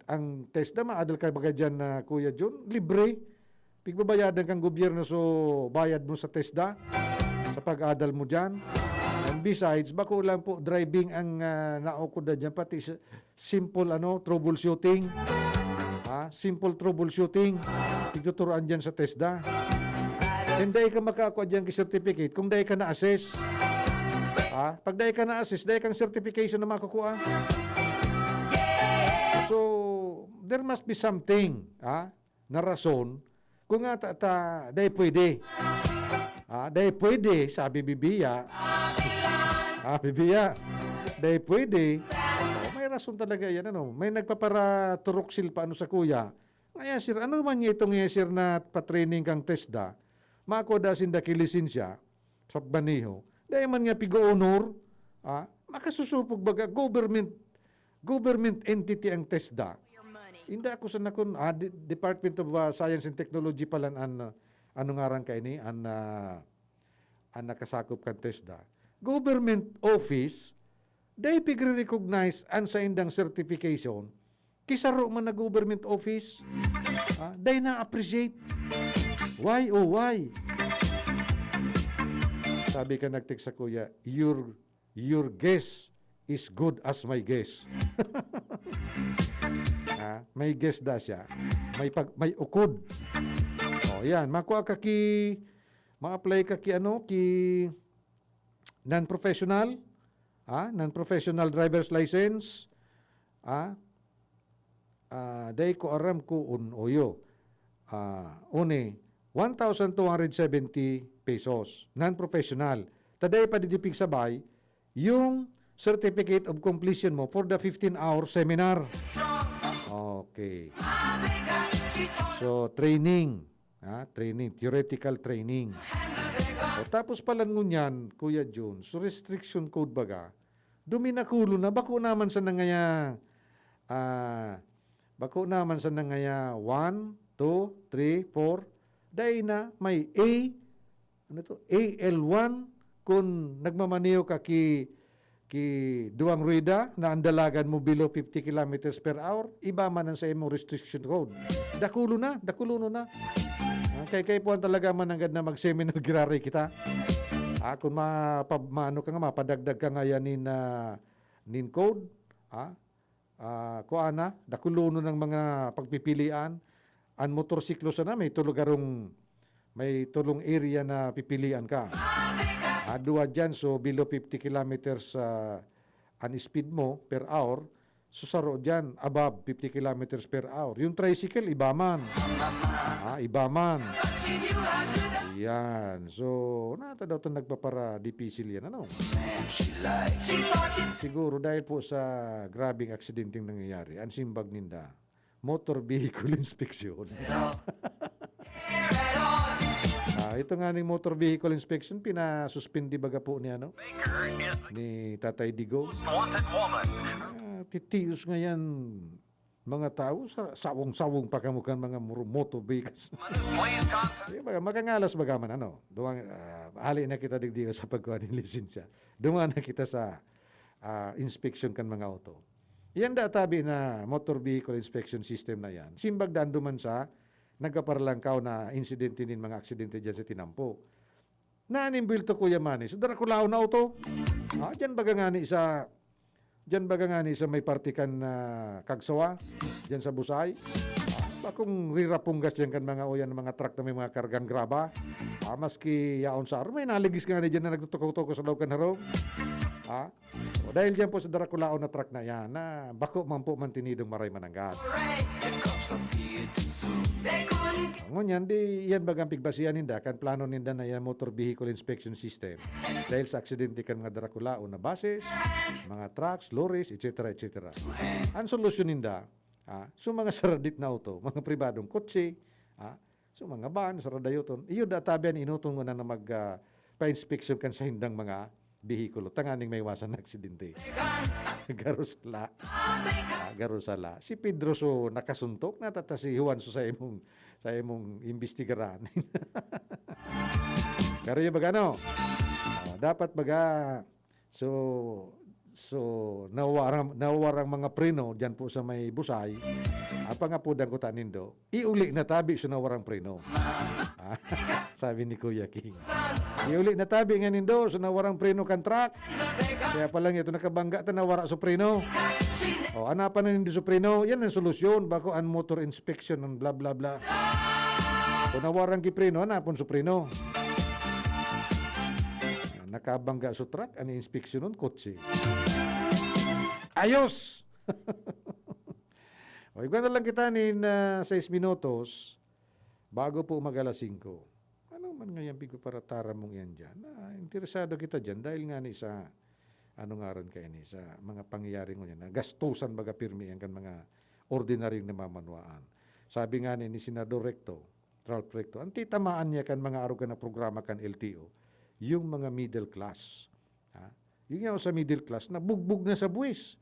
Speaker 4: ang TESDA, maadal ka baga dyan na Kuya Jun, libre. Pigbabayadan kang gobyerno so bayad mo sa TESDA sa pag-adal mo dyan. And besides, bako lang po driving ang naukod na dyan, pati simple troubleshooting. Simple troubleshooting. Ituturoan dyan sa TESDA. And dahil ka makakuha dyan ki certificate kung dahil ka na-assess. Pag dahil ka na-assess, dahil kang certification na makakuha. So, there must be something na rason kung nga dahil pwede. Dahil pwede, sabi Bibiya. Bibiya, dahil pwede. May rason talaga yan. May nagpaparaturoksil pa sa kuya. Ngayon sir, ano man niya itong sir na patraining kang TESDA, makodasin da kilisensya sa baniho. Dahil man nga pigo-honor, makasusupog baga government entity ang TESDA. Hindi ako sa nakon, Department of Science and Technology pala ano ngarang ka ini, ang nakasakop kan TESDA. Government office, dahil pig-recognize ang sa indang certification, kisaro man na government office, dahil na-appreciate. Why, oh why? Sabi ka nag-text sa kuya, your guess is good as my guess. May guess da siya. May ukod. Yan. Makuha ka ma-apply ka ki non-professional, non-professional driver's license, day ko aram ko oyo. Une, 1,270 pesos. Non-professional. Taday pa didipig sabay, yung certificate of completion mo for the 15-hour seminar. Okay. So, training. Theoretical training. Tapos palang ngunyan, Kuya Jun, so restriction code baga, duminakulo na, bako naman sa nangaya, 1, 2, 3, 4, dahil na may AL1, kung nagmamaniyo ka ki duwang rueda na andalagan mo below 50 kilometers per hour, iba man ang sa imong restriction code. Dakulo na. Kay po talaga mananggad na mag-seminar girari kita. Kung maano ka nga, mapadagdag ka nga yan nin code, kuana, dakulo ng mga pagpipilian, ang motorsiklo sana may tulong area na pipilian ka. Duwa dyan, so below 50 kilometers ang speed mo per hour, susaro dyan, above 50 kilometers per hour. Yung tricycle, iba man. Yan. So, nata daw ito nagpapara dipisil yan. Ano? Siguro dahil po sa grabing aksidenteng nangyayari, ang simbag ninda, motor vehicle inspection. Ito nga ning motor vehicle inspection, pinasuspindi baga po ni, ni Tatay Digo. Titius nga yan, mga tao, sawong-sawong pa kamukan mga motor vehicles. Makangalas baga man, hali na kita digdigo sa pagkuha ng lisensya. Dumaan na kita sa inspection kan mga auto. Yan databi na motor vehicle inspection system na yan. Simbag daan duman sa nagkaparalangkaw na insidente nin mga aksidente dyan sa Tinampo. Naanimbil to Kuya Manny. So dara kulao na auto. Dyan baga nga ni sa may partikan na kagsawa, dyan sa Busay. Bakong rirapunggas dyan kan mga oyan mga truck na may mga kargang graba. Maski yaon sa may naligis nga ni dyan na nagtutukaw-tukaw sa loob kan harong. O dahil dyan po sa Darakulao na truck na yan, na bako man po mantinidong maray mananggat. Ngunyan, di yan bagang pigbasihan ninda, kan plano ninda na yan motor vehicle inspection system. Dahil sa aksidente kan mga Darakulao na buses, mga trucks, lorries, etc. etc. Ang solusyon ninda, so mga saradit na auto, mga pribadong kotse, so mga van, saradayoton, iyo databian inutong mo na pa-inspection kan sa hindang mga bihikulo, tanganing may iwasan na aksidente. Garusala. Garusala. Si Pedro so nakasuntok, natatasi Juan so sa imong imbestigaran. Pero yung baga dapat baga, so nawarang mga preno dyan po sa may Busay, apa nga po dang kutaan nindo, iuli na tabi so nawarang preno. Sabi ni Kuya King. Iuli na tabi nga nindo so nawarang preno kan truck. Kaya pa lang ito nakabangga ta nawara so preno. Anapan na nindo so preno, yan ang solusyon bako ang motor inspection ng bla bla bla. Kung nawarang ki preno, anapon so preno. Nakabangga so truck, ang inspeksyon nun, kotse. Ayos! Iguan na lang kita ni 6 minutos bago po mag-alas 5. Ano man ngayon bigo para tara mong yan dyan? Interesado kita dyan dahil nga ni sa ngaran kayo ni sa mga pangyayari ngunyan na gastusan baga pirmi yan kan mga ordinaryong namamanwaan. Sabi nga ni Senador Ralph Recto, ang titamaan niya kan mga arugan na programa kan LTO, yung mga middle class. Yung nga sa middle class na bugbog na sa buwis.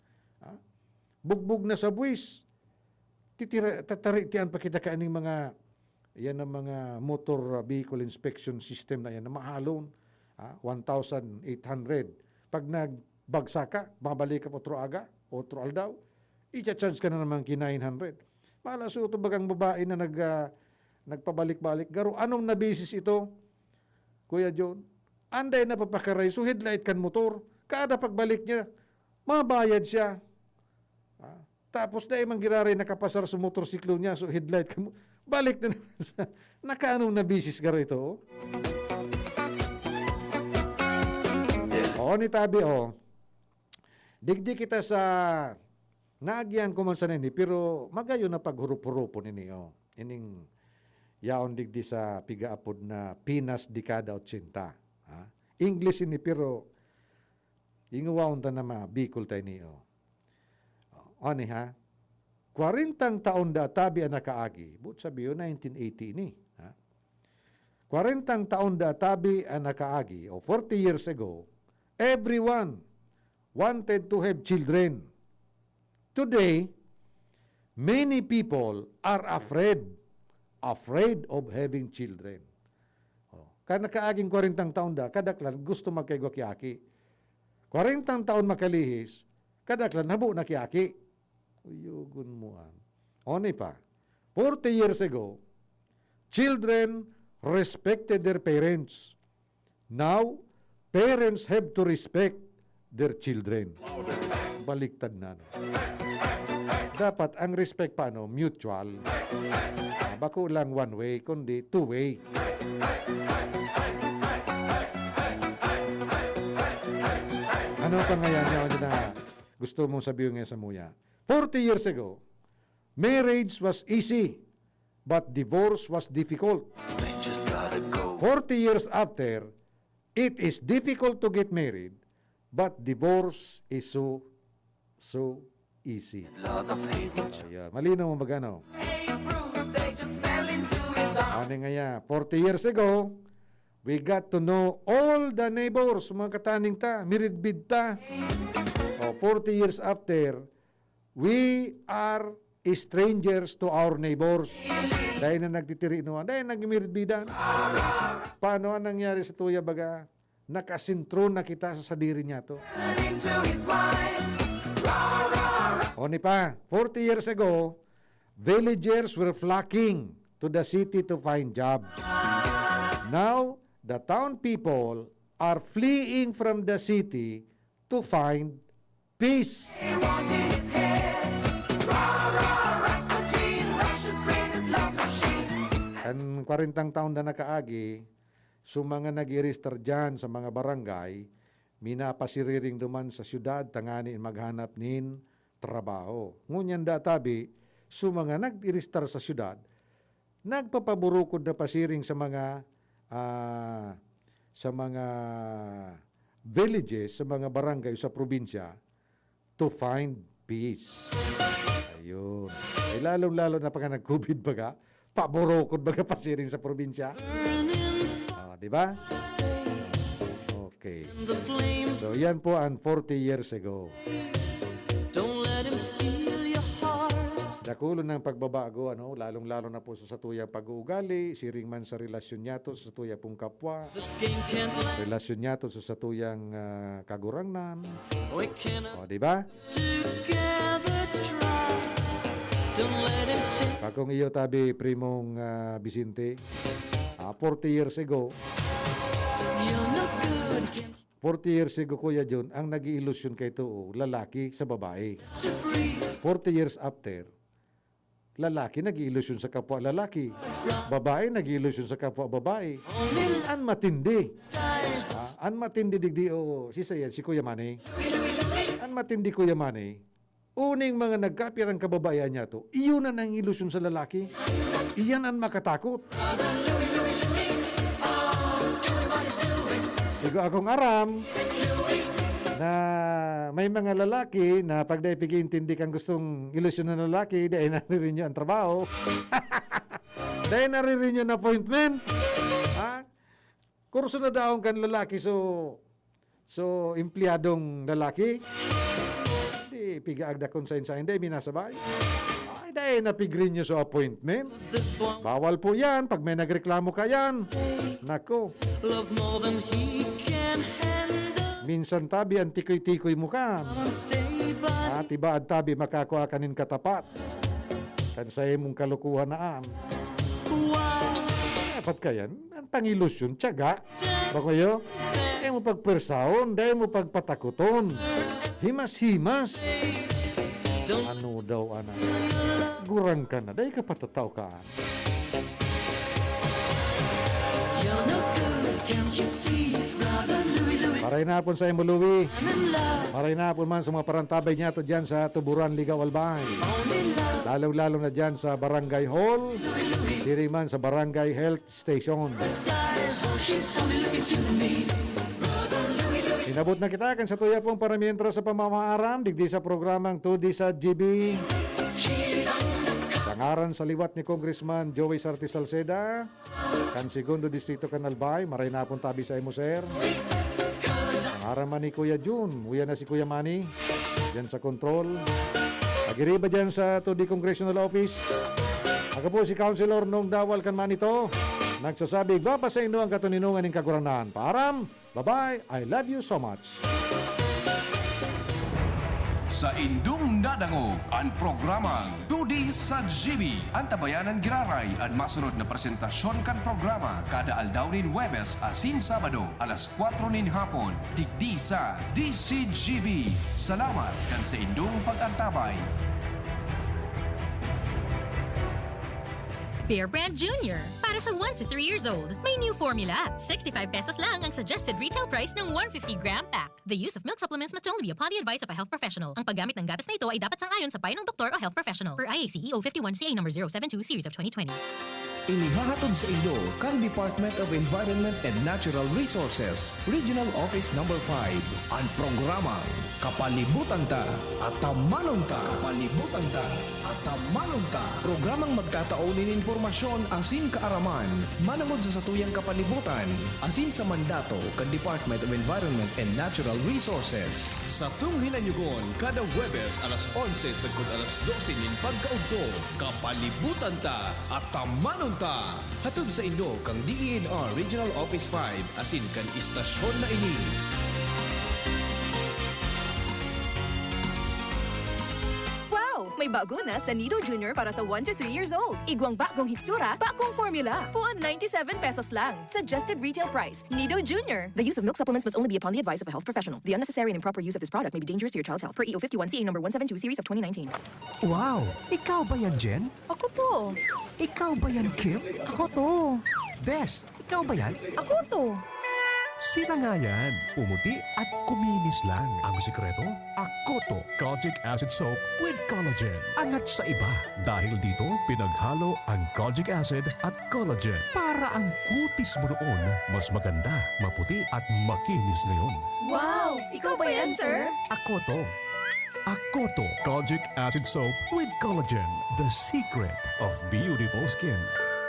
Speaker 4: Bugbog na sa buwis. Tataritian pa kita kaaning mga yan ang mga motor vehicle inspection system na yan na mahalon. 1,800. Pag nagbagsak ka, babalik ka otro aga, otro aldaw, i-charge ka na naman ki 900. Malaso ito bagang babae na nagpabalik-balik. Garo, anong nabisis ito, Kuya John? Anday na papakaray, so headlight kan motor. Kada pagbalik niya, mabayad siya. Tapos na imang giraray nakapasar sa motorsiklo niya, so headlight kan balik na nakaanong nabisis garo ito. Ni tabi digdi kita sa naagyan ko man sa nini, pero magayon na paghurup-hurupo nini. Ining yaon digdi sa pigaapod na Pinas Dekada 80. English ini pero inguwaon ta na mabikol tayo niyo. Ani 40 taon da tabi ang nakaagi. But sabi yun, 1980 ini. 40 taon da tabi ang nakaagi, 40 years ago, everyone wanted to have children. Today, many people are afraid of having children. Kada kaaging 40 taon da, kadaklan gusto magkaigwa kiaki. 40 taon makalihis, kadaklan habo na kiaki. Uyugun mo Oni pa, 40 years ago, children respected their parents. Now, parents have to respect their children. Baliktad na. Dapat ang respect mutual. Bako lang one way, kundi two way. Ano pa ngayon na gusto mong sabihin ngayon sa muya? 40 years ago, marriage was easy, but divorce was difficult. 40 years after, it is difficult to get married, but divorce is so easy. Ayan, malinaw mo magano? Ano nga yan? 40 years ago, we got to know all the neighbors, mga kataning ta, miridbid ta. 40 years after, we are strangers to our neighbors. Dahil na nagtitiri noon, dahil nagmiridbidan. Paano ang nangyari sa tuya baga? Nakasintro na kita sa sadiri niya to. O ni pa, 40 years ago, villagers were flocking to the city to find jobs. Now, the town people are fleeing from the city to find peace. Kan 40 taon na nakaagi, mga nag-register dyan sa mga barangay, minapasiriring duman sa syudad, tangani maghanap nin trabaho. Ngunyan databi, mga nag-register sa syudad, nagpapaburukod na pasiring sa mga villages, sa mga barangay sa probinsya to find peace. Ayun. Ay lalo-lalo na pagka nag-COVID baga, paburukod baga pasiring sa probinsya. Di ba? Okay. So yan po ang 40 years ago. Dakulo ng pagbabago, lalong-lalo na po sa tuyang pag-uugali, siring man sa relasyon niya to sa tuyang pong kapwa, relasyon niya to sa tuyang kagurangnan. Di ba? Kakong iyo tabi primong Vicente, 40 years ago, 40 years ago, Kuya John, ang nag-iilusyon kay ito, lalaki sa babae. 40 years after, lalaki nag-iilusyon sa kapwa lalaki. Babae nag-iilusyon sa kapwa babae. An matindi. An matindi digdi o si Kuya Manny. An matindi Kuya Manny. Uning mga nagkapirang kababayan niya to, iyon na ang ilusyon sa lalaki. Iyan ang makatakot. Igo akong aram na may mga lalaki na pag naipigintindi kang gustong ilusyon ng lalaki, dahil naririn nyo ang trabaho. Dahil naririn nyo ang appointment. Kurso na daong kan lalaki so empleyadong lalaki. Di pigaagda konsensa, hindi minasabay. Ay, dahil napigrin nyo sa appointment. Bawal po yan. Pag may nagreklamo ka yan. Nako. Minsan tabi ang tikoy-tikoy mo ka. At iba at tabi makakuha kanin katapat. Kan sa mong kalukuhan naan. Dapat kayan, ang pangilusyon, tiyaga. Bakoyo, dahil mo pagpersaon, dahil mo pagpatakuton. Himas-himas. Ano daw, anak? Gurang ka na, dahil ka patataw ka. Maray na po sa Imuluwi. Maray na po man sa mga parantabay niya to dyan sa Tuburan, Ligaw, Albay. Lalo-lalo na dyan sa Barangay Hall. Siring man sa Barangay Health Station. Inabot na kita kan sa tuya pong paramientro sa pamamaaram. Digdi sa programang 2D sa GB. Sangaran sa liwat ni Congressman Joey Sarti Salceda. Kan segundo distrito kan Albay. Maray na pong tabi sa Emuser. Araman ni Kuya Jun, uya na si Kuya Manny, dyan sa control. Agiriba dyan sa 2D Congressional Office. Ako po si Councilor Nong Dawal kan Manito. Nagsasabi, baba sa inyo ang katuninungan ng kaguranan. Paaram, bye-bye, I love you so much.
Speaker 3: Sa indung nadangog ang programang 2D sa GB. Ang tabayanan giraray at masunod na presentasyon kan programa kada aldaw nin Huwebes asin Sabado alas 4 nin hapon. Digdi sa DCGB. Salamat kan sa indung pag-antabay.
Speaker 5: Bear Brand Junior. Para sa 1 to 3 years old, may new formula. 65 pesos lang ang suggested retail price ng 150-gram pack. The use of milk supplements must only be upon the advice of a health professional. Ang paggamit ng gatas na ito ay dapat sang-ayon sa payo ng doktor o health professional. Per IAC EO 51 CA number 072 series of 2020.
Speaker 3: inihahatod sa inyo kang Department of Environment and Natural Resources, Regional Office Number 5. Ang programa Kapalibutan Ta at Tamanong Ta. Kapalibutan Ta at Tamanong Ta. Programang magtataunin informasyon asin kaaraman, manangod sa satuyang kapalibutan, asin sa mandato kan Department of Environment and Natural Resources. Sa hinanyugon kada Huwebes alas 11 sagkod alas 12 nin pagkaugto, Kapalibutan Ta at Tamanong Ta. Hatod sa inyo kang DENR Regional Office 5 asin kan istasyon na ini.
Speaker 6: Wow! May bago na sa Nido Junior para sa 1 to 3 years old. Igwang bagong hitsura, bagong formula. Puan 97 pesos lang. Suggested retail price. Nido Junior. The use of milk supplements must only be upon the advice of a health professional. The unnecessary and improper use of this product may be dangerous to your child's health. Per EO 51 CA number 172 series of 2019.
Speaker 10: Wow! Ikaw ba yan, Jen?
Speaker 6: Ako to.
Speaker 10: Ikaw ba yan, Kim?
Speaker 6: Ako to.
Speaker 10: Des, ikaw ba yan?
Speaker 6: Ako to.
Speaker 10: Sila nga yan. Umuti at kuminis lang. Ang sikreto? Akoto Kojic Acid Soap with Collagen. Angat sa iba. Dahil dito, pinaghalo ang Kojic Acid at Collagen para ang kutis mo noon mas maganda, maputi at makinis ngayon.
Speaker 6: Wow! Ikaw ba yan, sir?
Speaker 10: Akoto. Akoto Kojic Acid Soap with Collagen. The secret of beautiful skin.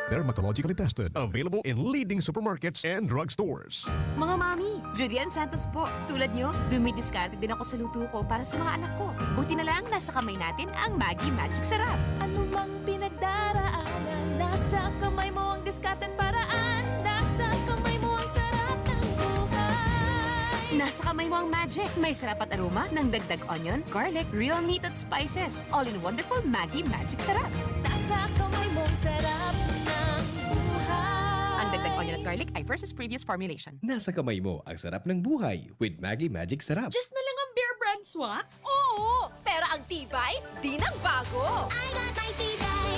Speaker 10: Dermatologically tested. Available in leading supermarkets and drugstores.
Speaker 11: Mga mami, Julian Santos po. Tulad nyo, dumidiskarte din ako sa luto ko para sa mga anak ko. Buti na lang nasa kamay natin ang Maggi Magic Sarap.
Speaker 5: Ano mang pinagdaraanan, nasa kamay mo ang diskarten paraan. Nasa kamay mo ang sarap ng buhay.
Speaker 11: Nasa kamay mo ang magic. May sarap at aroma ng dagdag onion, garlic, real meat at spices. All in wonderful Maggi Magic Sarap.
Speaker 5: Nasa kamay mo ang sarap ng buhay.
Speaker 11: Ang dagdag onion at garlic ay versus previous formulation.
Speaker 1: Nasa kamay mo ang sarap ng buhay with Maggi Magic Sarap.
Speaker 5: Just na lang ang Bear Brand swak?
Speaker 6: Oo! Pero ang tibay, di nang bago.
Speaker 5: I got my tibay.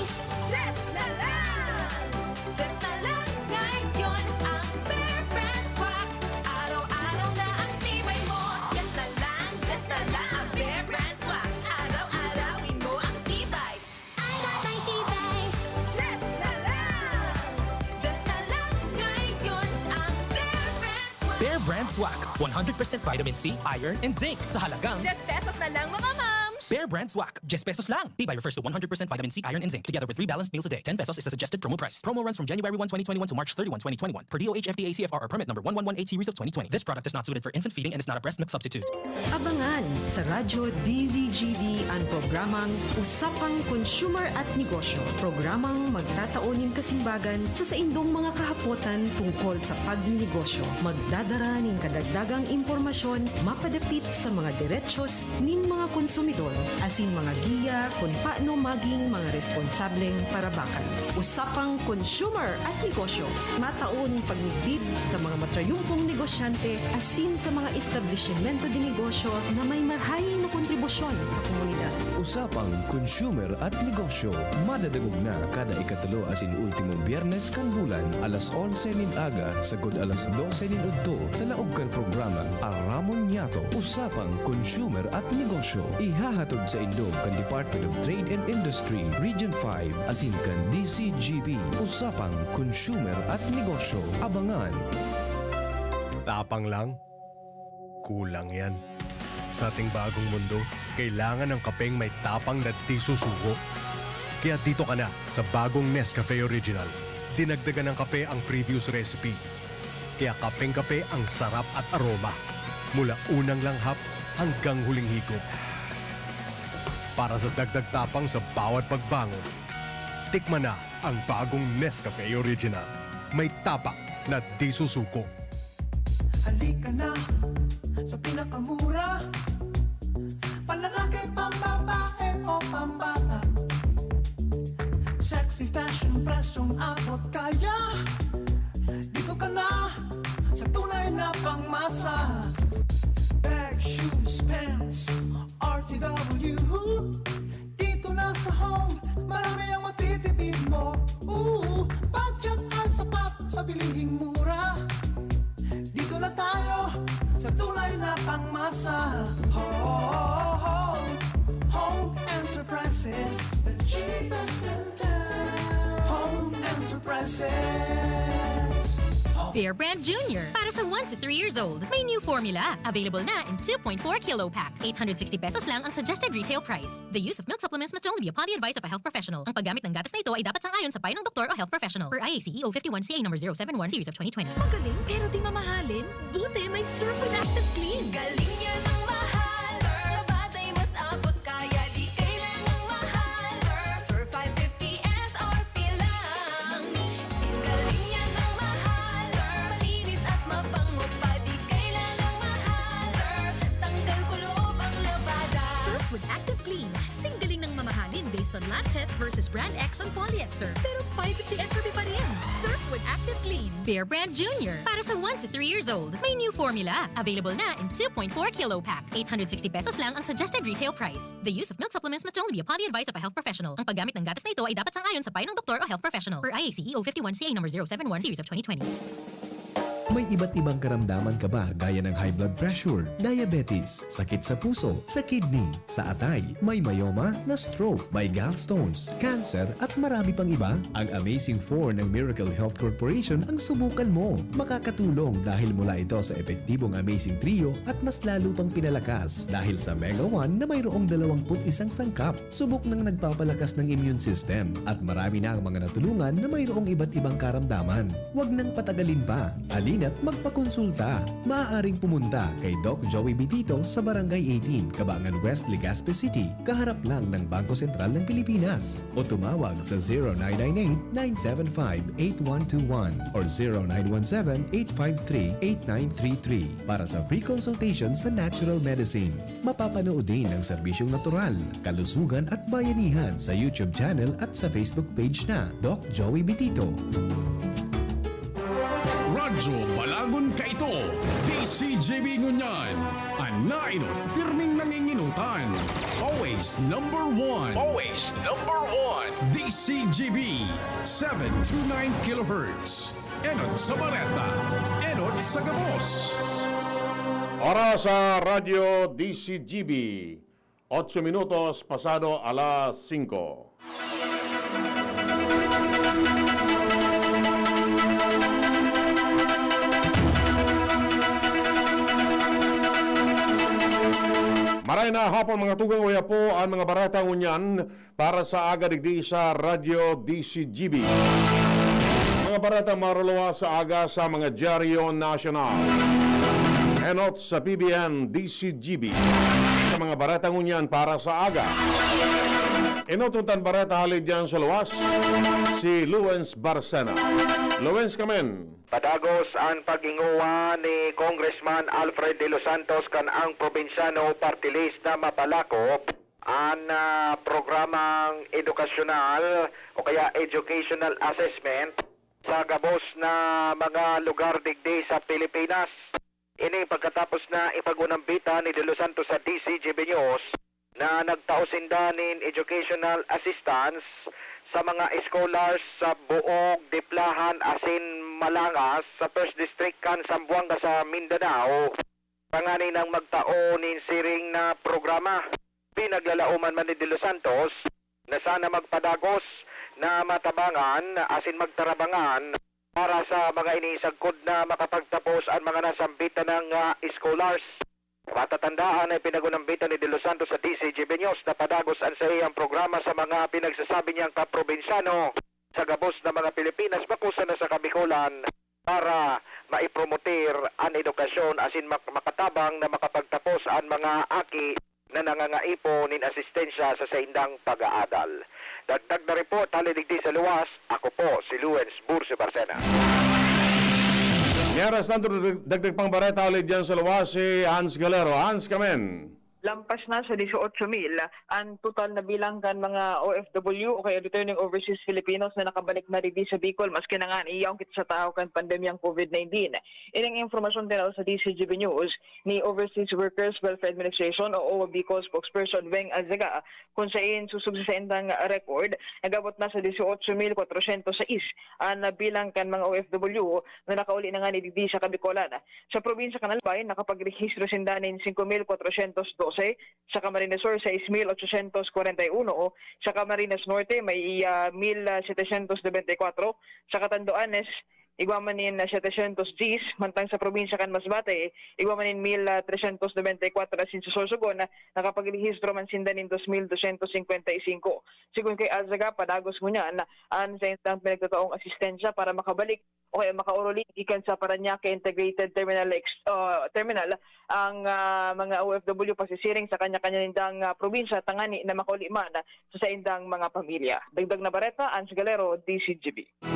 Speaker 6: Just na lang! Just na lang ngayon ang Bear Brand Swak. Araw-araw na ang tibay mo. Just na lang ang Bear Brand Swak. Araw-arawin mo ang tibay.
Speaker 5: I got my tibay.
Speaker 6: Just na lang ngayon ang Bear Brand Swak.
Speaker 12: Bear Brand Swak, 100% vitamin C, iron, and zinc sa halagang
Speaker 6: Just pesos na lang mga mams.
Speaker 12: Bear Brand Swak. Just pesos lang. Tibay refers to 100% vitamin C, iron, and zinc together with 3 balanced meals a day. 10 pesos is the suggested promo price. Promo runs from January 1, 2021 to March 31, 2021 per DOH FDA CFR or permit number 1118 series of 2020. This product is not suited for infant feeding and is not a breast milk substitute.
Speaker 13: Abangan sa Radyo DZGB ang programang Usapang Consumer at Negosyo. Programang magtataunin kasimbagan sa saindong mga kahapotan tungkol sa pagninegosyo. Magdadara ning kadagdagang impormasyon mapadapit sa mga diretsyon ning mga konsumidor asin mga giya kung paano maging mga responsableng parabakan. Usapang Consumer at Negosyo. Mataon pagnigbid sa mga matrayumpong negosyante asin sa mga establishmento de negosyo na may marhayin na kontribusyon sa komunidad.
Speaker 3: Usapang Consumer at Negosyo. Madadagog na kada ikatulo asin ultimong biyernes kan bulan alas 11 nin aga sagod alas 12 nin udto sa laog kan programa Aramon Yato. Usapang Consumer at Negosyo. Ihahatod sa indog kan Department of Trade and Industry Region 5 asin kan DCGB. Usapang Consumer at Negosyo. Abangan.
Speaker 1: Tapang lang? Kulang yan. Sa ating bagong mundo, kailangan ng kapeng may tapang na di susuko. Kaya dito ka na sa bagong Nescafe Original. Dinagdagan ng kape ang previous recipe. Kaya kapeng-kape ang sarap at aroma. Mula unang langhap hanggang huling higop. Para sa dagdag tapang sa bawat pagbangon, tikman na ang bagong Nescafe Original. May tapak na di susuko.
Speaker 9: Halika na sa pinakamura, panlalaki, pambabae o pambata. Sexy fashion, presyong abot kaya. Dito ka na sa tunay na pangmasa. Bag, shoes, pants, RTW. Dito na sa home, marami ang matitipid mo. Budget ay sapat sa bilihing mura. Dito na tayo sa tunay na pangmasa. Home Enterprises, the cheapest in town. Home Enterprises.
Speaker 5: Bear Brand Junior. Para sa 1 to 3 years old. May new formula. Available na in 2.4 kilo pack. 860 pesos lang ang suggested retail price. The use of milk supplements must only be upon the advice of a health professional. Ang paggamit ng gatas na ito ay dapat sang-ayon sa payo ng doktor o health professional. Per IACE 051 CA number 071 series of 2020. Magaling pero di mamahalin. Buti may Surf with Active Clean. Galing yan ang mahal. Surf batay mas abot kaya di kailangang mahal. Surf 550 SRP lang. Galing yan ang mahal. Surf malinis at mabango pa di kailangang mahal. Surf tanggal kulob ang labada. Surf with Active Clean. Singgaling ng mamahalin based on lab test versus brand X on polyester. Pero 550 SRP pa rin. Surf with Active Clean. Bear Brand Junior. Para sa 1 to 3 years old. May new formula. Available na in 2.4 kilo pack. 860 pesos lang ang suggested retail price. The use of milk supplements must only be upon the advice of a health professional. Ang paggamit ng gatas na ito ay dapat sang-ayon sa payo ng doktor o health professional. Per IACE 051 CA number 071 series of 2020.
Speaker 14: May iba't ibang karamdaman ka ba gaya ng high blood pressure, diabetes, sakit sa puso, sa kidney, sa atay, may myoma, na stroke, may gallstones, cancer at marami pang iba? Ang Amazing 4 ng Miracle Health Corporation ang subukan mo. Makakatulong dahil mula ito sa epektibong Amazing Trio at mas lalo pang pinalakas dahil sa Mega 1 na mayroong 21 sangkap. Subok ng nagpapalakas ng immune system at marami na ang mga natulungan na mayroong iba't ibang karamdaman. Huwag nang patagalin pa. At magpakonsulta. Maaaring pumunta kay Doc Joey Bitito sa Barangay 18, Cabangan West, Legazpi City, kaharap lang ng Bangko Sentral ng Pilipinas. O tumawag sa 0998-975-8121 or 0917-853-8933 para sa free consultation sa natural medicine. Mapapanood din ang serbisyong natural, kalusugan at bayanihan sa YouTube channel at sa Facebook page na Doc Joey Bitito.
Speaker 1: Radyo Balagon ka ito. DCJB Ngunyan. Anainot, pirming nanginginutan. Always number one. Always number one. DCJB 729 kHz. Enot sa Bareta. Enot sa Gabos.
Speaker 4: Oras sa Radyo DCGB. 8 minutos pasado alas 5. Maray na hapon mga tugang uya po ang mga baratang unyan para sa aga digdi sa Radyo DCGB. Mga baratang marulawa sa aga sa mga dyaryo nasyonal. Enot sa PBN DCGB. Sa mga baratang unyan para sa aga. Enotuntan barata halid dyan sa luwas si Luens Barcena. Luens kamen.
Speaker 15: Padagos ang pag-inguwa ni Congressman Alfred de los Santos kan ang probinsyano party list na mapalakop ang programang edukasyonal o kaya educational assessment sa gabos na mga lugar digdi sa Pilipinas. Ini pagkatapos na ipagunambita ni de los Santos sa DCGB News na nagtausinda nin educational assistance sa mga scholars sa Buog, Diplahan, Asin, Malangas sa 1st District kan Zamboanga sa Mindanao. Panganin ng magtaonin siring na programa. Pinaglalauman man ni De Los Santos na sana magpadagos na matabangan, asin magtarabangan para sa mga iniisagkod na makapagtapos ang mga nasambitan ng scholars. Matatandaan ay pinagunambitan ni De Los Santos sa DCGB News na padagos ang sa iyang programa sa mga pinagsasabi niyang kaprobinsyano sa gabos na mga Pilipinas makusa na sa Kabikulan para maipromotir ang edukasyon asin makatabang na makapagtapos ang mga aki na nangangaipo nin asistensya sa saindang pag-aadal. Dagdag na report, halidigdi sa luwas, ako po si Luens Burse Barcena.
Speaker 4: Nyaras nanto dagdag pang bareta ulit dyan sa luwas si Hans Galero. Hans, kamen.
Speaker 16: Lampas na sa 18,000 ang total na bilang kan mga OFW o kaya returning overseas Filipinos na nakabalik na rin sa Bicol maski na nga iyaw kit sa tao kan pandemyang COVID-19. Ilang informasyon din sa DCGB News ni Overseas Workers Welfare Administration o OWA Bicol spokesperson Weng Azaga kung saan susubsi sa indang record nagabot na sa 18,406 ang bilang kan mga OFW na nakauli na nga ni Didi sa Kabikolan. Sa probinsya Kanalbay nakapag-rehistro sindanin 5,412 sa Camarines Sur 6,841, sa Camarines Norte may 1,794, sa Catanduanes igwamanin 700 Gs, mantang sa probinsya kan Masbate, igwamanin 1,394 asin sa Sorsogon, nakapagrehistro man sindanin 2,255. Sigun kay Alzaga, padagos mo niyan, sa intang pinagtataong asistensya para makabalik o kaya makauruli gikan sa Parañaque Integrated Terminal ang mga OFW pasisiring sa kanya-kanya nindang probinsya tangani na makauliman sa indang mga pamilya. Dagdag na bareta, Ans Galero, DCGB.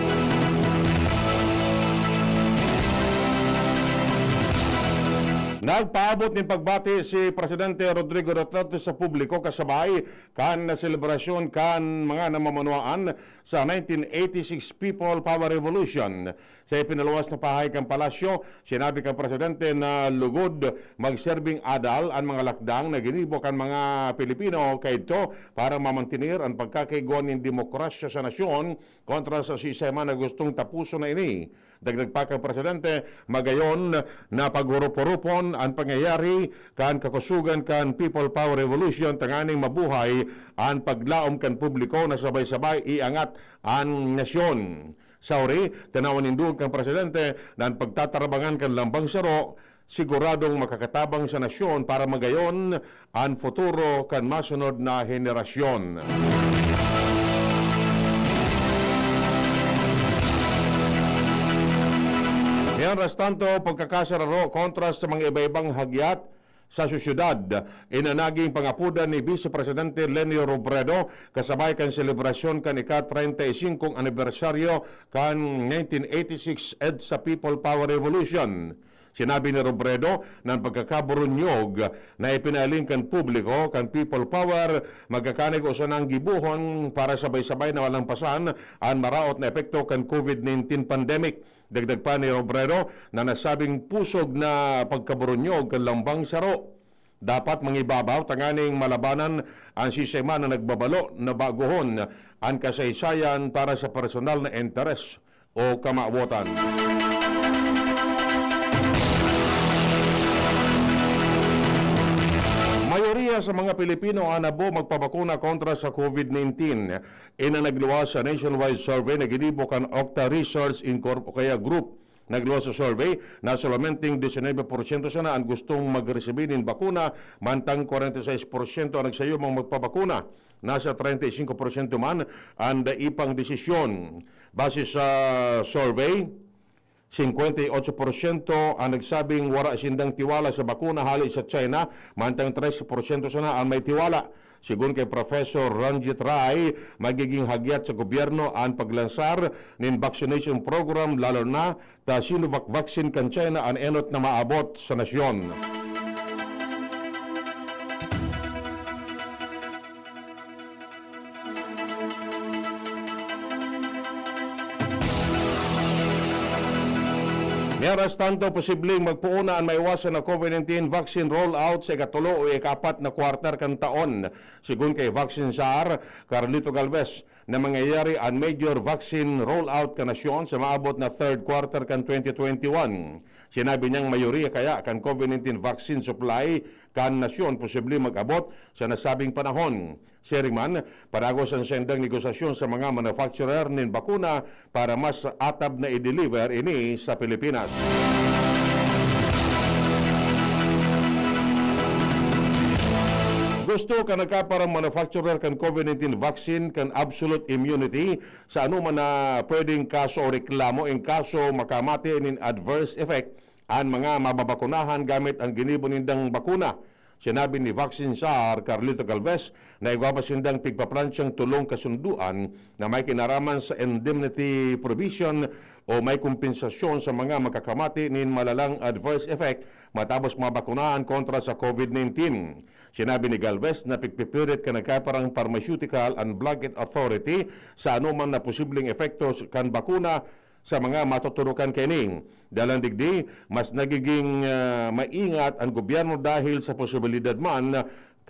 Speaker 17: Nagpaabot ng pagbati si Presidente Rodrigo Duterte sa publiko kasabay kan na selebrasyon kan mga namamanuan sa 1986 People Power Revolution. Sa ipinaluwas na pahay kang palasyo, sinabi kang Presidente na lugod magserbing adal ang mga lakdang na ginibo kan mga Pilipino kay ito para mamantinir ang pagkakaiguan ng demokrasya sa nasyon kontra sa sistema na gustong tapuso na ini. Dagdag pa kang Presidente, magayon na paghurupon ang pangyayari kan kakusugan kan People Power Revolution tanganing mabuhay ang paglaom kan publiko na sabay-sabay iangat ang nasyon. Sauri, tanawan nindun kang Presidente na ang pagtatarabangan kan lambang saro siguradong makakatabang sa nasyon para magayon ang futuro kan masunod na henerasyon. Mientras tanto, pagkakasararo kontra sa mga iba-ibang hagyat sa susyudad, inanaging pangapudan ni Vice Presidente Leni Robredo kasabay kan selebrasyon kan ika-35 anibersaryo kan 1986 EDSA People Power Revolution. Sinabi ni Robredo na ang pagkakaburunyog na ipinaling kan publiko kan People Power magkakanig usa ng gibuhon para sabay-sabay na walang pasan ang maraot na epekto kan COVID-19 pandemic. Dagdag pa ni Robredo na nasabing pusog na pagkaburunyog kan lambang saro. Dapat mangibabaw tanganing malabanan ang sistema na nagbabalo na baguhon ang kasaysayan para sa personal na interes o kamabutan. Mayoriya sa mga Pilipino anabo magpabakuna kontra sa COVID-19. Nagluwas sa nationwide survey na ginibo kan Octa Research kaya Group. Nagluwas sa survey na solamenting 19% sana ang gustong magresibir ng bakuna, mantang 46% ang nagsayumang magpabakuna. Nasa 35% man ang daipang desisyon. Base sa survey, 58% ang nagsabing wala sindang tiwala sa bakuna hali sa China, mantang 13% sana ang may tiwala. Sigun kay Professor Ranjit Rai, magiging hagyat sa gobyerno ang paglansar ng vaccination program lalo na ta Sinovac vaccine kan China ang enot na maabot sa nasyon. Mientras tanto, posibleng magpuuna ang maiwasan na COVID-19 vaccine rollout sa ikatulo o ikapat na kwarter kan taon. Sigun kay Vaccine Czar Carlito Galvez na mangyayari ang major vaccine rollout ka nasyon sa maabot na third quarter kan 2021. Sinabi niyang mayoriya kaya kan COVID-19 vaccine supply kan nasyon posibleng mag-abot sa nasabing panahon. Sharing man, paragos ang sendang negosasyon sa mga manufacturer ng bakuna para mas atab na i-deliver ini sa Pilipinas. Gusto ka nagkaparang manufacturer kan COVID-19 vaccine kan absolute immunity sa anuman na pwedeng kaso o reklamo in kaso makamati in adverse effect ang mga mababakunahan gamit ang ginibo nindang bakuna. Sinabi ni Vaccine Czar Carlito Galvez na igwapas sindang pigpaplansyang tulong kasunduan na may kinaraman sa indemnity provision o may kompensasyon sa mga makakamati nin malalang adverse effect matapos mabakunahan kontra sa COVID-19. Sinabi ni Galvez na pigpipirit ka nagkaparang Pharmaceutical and Blanket Authority sa anuman na posibleng epekto kan bakuna sa mga matuturukan kining. Dalang digdi, mas nagiging maingat ang gobyerno dahil sa posibilidad man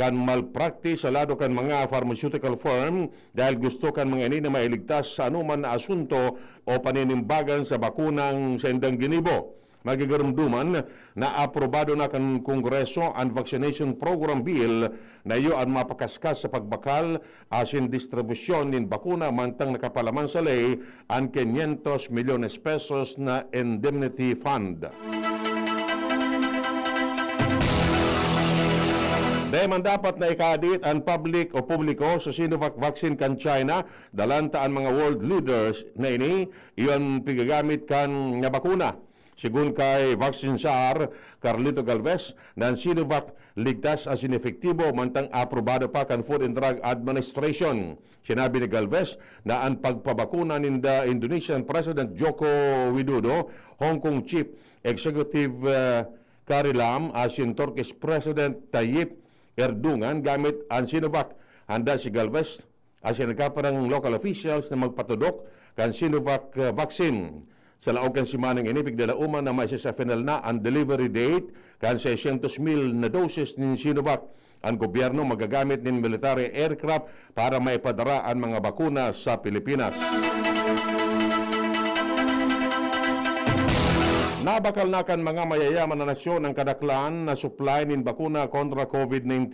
Speaker 17: kan malpractice sa lado kan mga pharmaceutical firm dahil gusto kan mga ini na mailigtas sa anuman na asunto o paninimbagan sa bakunang sendang ginibo. magigarumduman na aprobado na kan Kongreso ang vaccination program bill na iyo ang mapakaskas sa pagbakal asin distribusyon nin bakuna mantang nakapalaman sa ley ang 500 milyones pesos na indemnity fund. Dahil man dapat na ikadit ang public o publiko sa Sinovac vaccine kan China, dalantaan mga world leaders na ini, iyon pigagamit kan nga bakuna. Sigun kay Vaccine Czar Carlito Galvez, na ang Sinovac ligtas as inefektibo mantang aprobado pa kan Food and Drug Administration. Sinabi ni Galvez na ang pagpabakuna ni the Indonesian President Joko Widodo, Hong Kong Chief Executive Carrie Lam, asin Turkish President Tayyip Erdogan gamit ang Sinovac. Handa si Galvez asin nagkaparang local officials na magpatudok kan Sinovac vaccine. Sa laog kan simanang inipig dala uman na may sa final na ang delivery date kan 600,000 na doses ni Sinovac. Ang gobyerno magagamit ng military aircraft para maipadara ang mga bakuna sa Pilipinas. Nabakal na kan mga mayayaman na nasyon ang kadaklan na supply nin bakuna kontra COVID-19.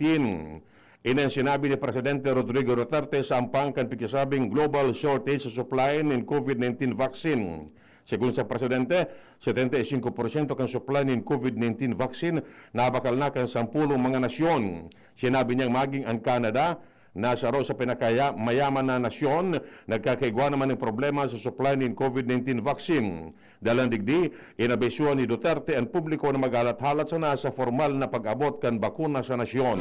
Speaker 17: Inan sinabi ni Presidente Rodrigo Duterte sa ampang kan pikisabing global shortage sa supply nin COVID-19 vaccine. Sigun sa Presidente, 75% kan supply nin COVID-19 vaccine nabakal na kan 10 mga nasyon. Sinabi niyang maging ang Canada, nasa raw sa pinakamayaman na nasyon, nagkakaigwa naman ng problema sa supply ng COVID-19 vaccine. Dalang digdi, inabesyuan ni Duterte ang publiko na magalat-halat sa nasa formal na pag-abot kan bakuna sa nasyon.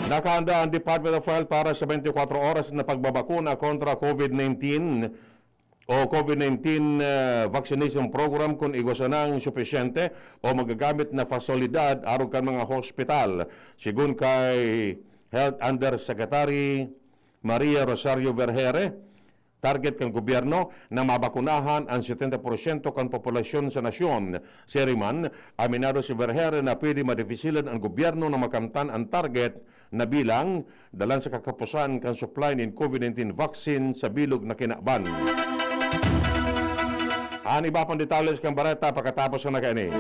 Speaker 17: Nakahanda ang Department of Health para sa 24 oras na pagbabakuna kontra COVID-19 o COVID-19 vaccination program kung igwasan ng sufisyente o magagamit na fasilidad aron kan mga hospital. Sigun kay Health Undersecretary Maria Rosario Vergere, target kan gobyerno na mabakunahan ang 70% kan populasyon sa nasyon. Seriman, aminado si Vergere na pwede madefisilan ang gobyerno na makamtan ang target na bilang dalan sa kakapusan kan supply ng COVID-19 vaccine sa bilog na kinakban. Ang iba pang detalles kang Bareta pagkatapos na nakaini.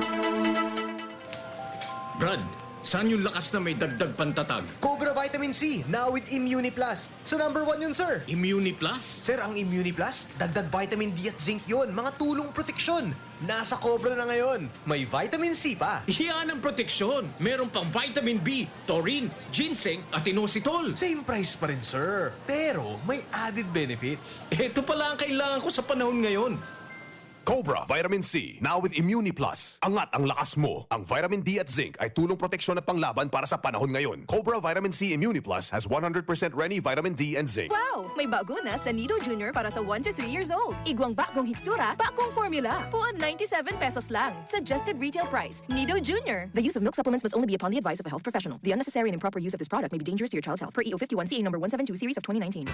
Speaker 1: Brad, saan yung lakas na may dagdag pantatag?
Speaker 18: Cobra Vitamin C, now with Immuni Plus. So number 1 yun, sir.
Speaker 1: Immuni Plus?
Speaker 18: Sir, ang Immuni Plus, dagdag vitamin D at zinc yun. Mga tulong proteksyon. Nasa Cobra na ngayon. May vitamin C pa.
Speaker 1: Yan ang proteksyon. Meron pang vitamin B, taurine, ginseng at inositol.
Speaker 18: Same price pa rin, sir. Pero may added benefits.
Speaker 1: Ito pala ang kailangan ko sa panahon ngayon.
Speaker 19: Cobra Vitamin C, now with Immuni Plus. Angat ang lakas mo. Ang vitamin D at zinc ay tulong proteksyon at panglaban para sa panahon ngayon. Cobra Vitamin C Immuni Plus has 100% Reni vitamin D and zinc.
Speaker 6: Wow! May bago na sa Nido Junior para sa 1 to 3 years old. Igwang bagong hitsura, bagong formula. Puan 97 pesos lang. Suggested retail price. Nido Junior. The use of milk supplements must only be upon the advice of a health professional. The unnecessary and improper use of this product may be dangerous to your child's health. Per EO 51 CA number 172 series of 2019.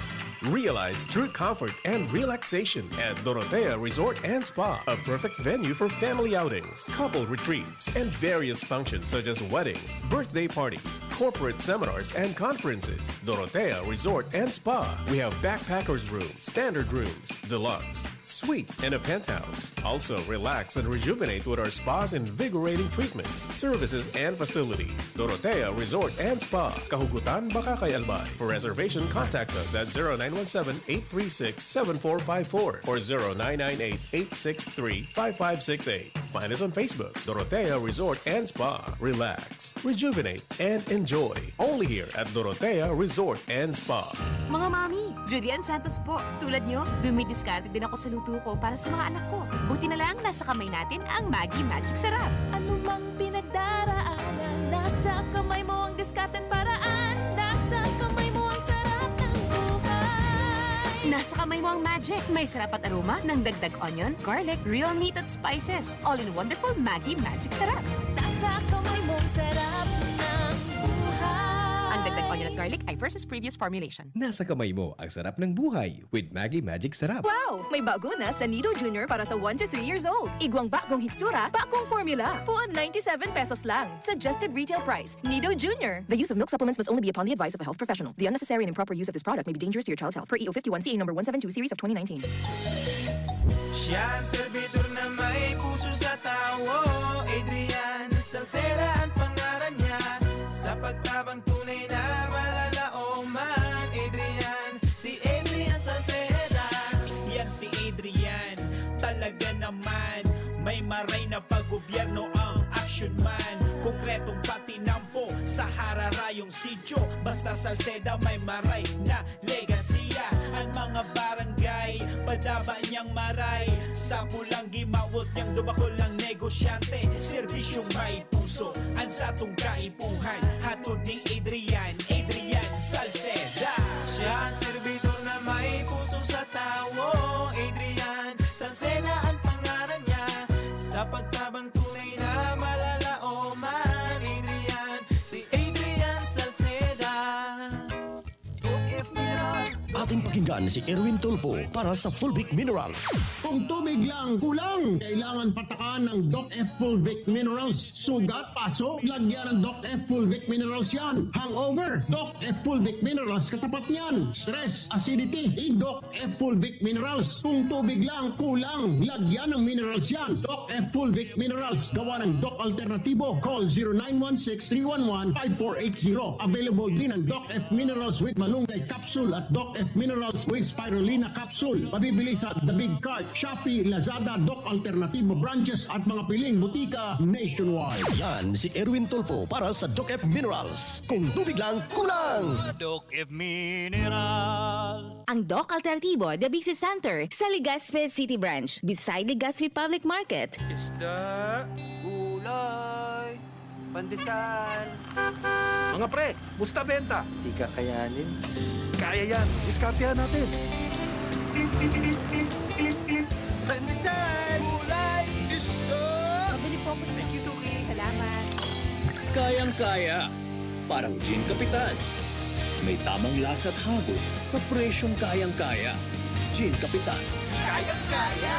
Speaker 10: Realize true comfort and relaxation at Dorotea Resort and Spa, a perfect venue for family outings, couple retreats, and various functions such as weddings, birthday parties, corporate seminars, and conferences. Dorotea Resort and Spa. We have backpackers rooms, standard rooms, deluxe, suite, and a penthouse. Also, relax and rejuvenate with our spa's invigorating treatments, services, and facilities. Dorotea Resort and Spa, Kahugutan, Bakakay, Albay. For reservation, contact us at 0917-836-7454 or 0998-863-5568. Find us on Facebook, Dorotea Resort and Spa. Relax, rejuvenate, and enjoy. Only here at Dorotea Resort and Spa.
Speaker 11: Mga mami, Julian Santos po. Tulad nyo, dumidiskarte din ako sa luto ko para sa mga anak ko. Buti na lang nasa kamay natin ang Maggi Magic Sarap.
Speaker 5: Ano mang pinagdaraanan, nasa kamay mo ang diskarten paraan. Nasa kamay mo ang sarap ng buhay.
Speaker 11: Nasa kamay mo ang magic. May sarap at aroma ng dagdag onion, garlic, real meat at spices. All in wonderful Maggi Magic Sarap.
Speaker 5: Nasa kamay mo ang sarap ng buhay.
Speaker 11: Ang dagdag onion at garlic ay versus previous formulation.
Speaker 14: Nasa kamay mo ang sarap ng buhay with Maggi Magic Sarap.
Speaker 6: Wow! May bago na sa Nido Junior para sa 1 to 3 years old. Igwang bagong hitsura, bagong formula. Puan 97 pesos lang. Suggested retail price. Nido Junior. The use of milk supplements must only be upon the advice of a health professional. The unnecessary and improper use of this product may be dangerous to your child's health. Per EO 51 CA number 172 series of 2019.
Speaker 7: Siya ang servidor na may puso sa tao. Adrian Salceda ang pangalan niya. Sa pagtabang tunay na malalaoman. Adrian, si Adrian Salceda.
Speaker 20: Yan si Adrian, talaga naman. May maray na paggobyerno ang action man. Konkretong patinampo sa hararayong sityo. Basta Salceda may maray na legasiya. Ang mga barangay, padaba niyang maray. Sa pulang gimawot niyang dubako lang negosyante. Serbisyong may puso, ang satong kaipuhan. Hatod ni Adrian, Adrian Salceda.
Speaker 7: Siya ang servidor na may puso sa tao. Adrian Salceda ang pangalan niya. Sa pagtabang tunay na malalaoman. Adrian, si Adrian Salceda.
Speaker 21: Ating pakinggan si Erwin Tulfo para sa Fulvic Minerals.
Speaker 22: Kung tubig lang kulang, kailangan patakan ng Doc F Fulvic Minerals. Sugat, paso, lagyan ng Doc F Fulvic Minerals yan. Hangover, Doc F Fulvic Minerals katapat niyan. Stress, acidity, Doc F Fulvic Minerals. Kung tubig lang kulang, lagyan ng minerals yan. Doc F Fulvic Minerals, gawa ng Doc Alternatibo. Call 0916-311-5480. Available din ang Doc F Minerals with Malunggay Capsule at Doc F Minerals with Spirulina Capsule. Mabibili sa The Big Cart, Shopee, Lazada, Doc Alternativo branches at mga piling butika nationwide.
Speaker 21: Yan si Erwin Tulfo para sa Doc F Minerals. Kung tubig lang kulang.
Speaker 8: Doc F Mineral.
Speaker 6: Ang Doc Alternativo, The Big Center, sa Legazpi City Branch, beside Legazpi Public Market.
Speaker 7: Isda, gulay, pandesal.
Speaker 23: Mga pre, musta benta?
Speaker 7: Di kakayanin.
Speaker 23: Kaya yan, diskartehan natin.
Speaker 7: Pandesal, gulay, isda.
Speaker 11: Pabili po ako.
Speaker 7: Thank you, Suki.
Speaker 11: Salamat.
Speaker 2: Kayang-kaya. Parang Gin Kapitan. May tamang lasa at hagod sa presyong kayang-kaya. Gin Kapitan.
Speaker 7: Kayang-kaya.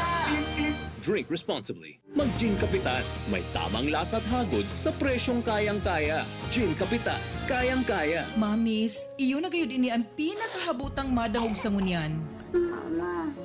Speaker 2: Drink responsibly. Mag-Gin Kapitan. May tamang lasa at hagod sa presyong kayang-kaya. Gin Kapitan. Kayang-kaya.
Speaker 24: Mamis, iyo na gayon ini ang pinakahabutang madahog sa ngunyan.
Speaker 25: Mama,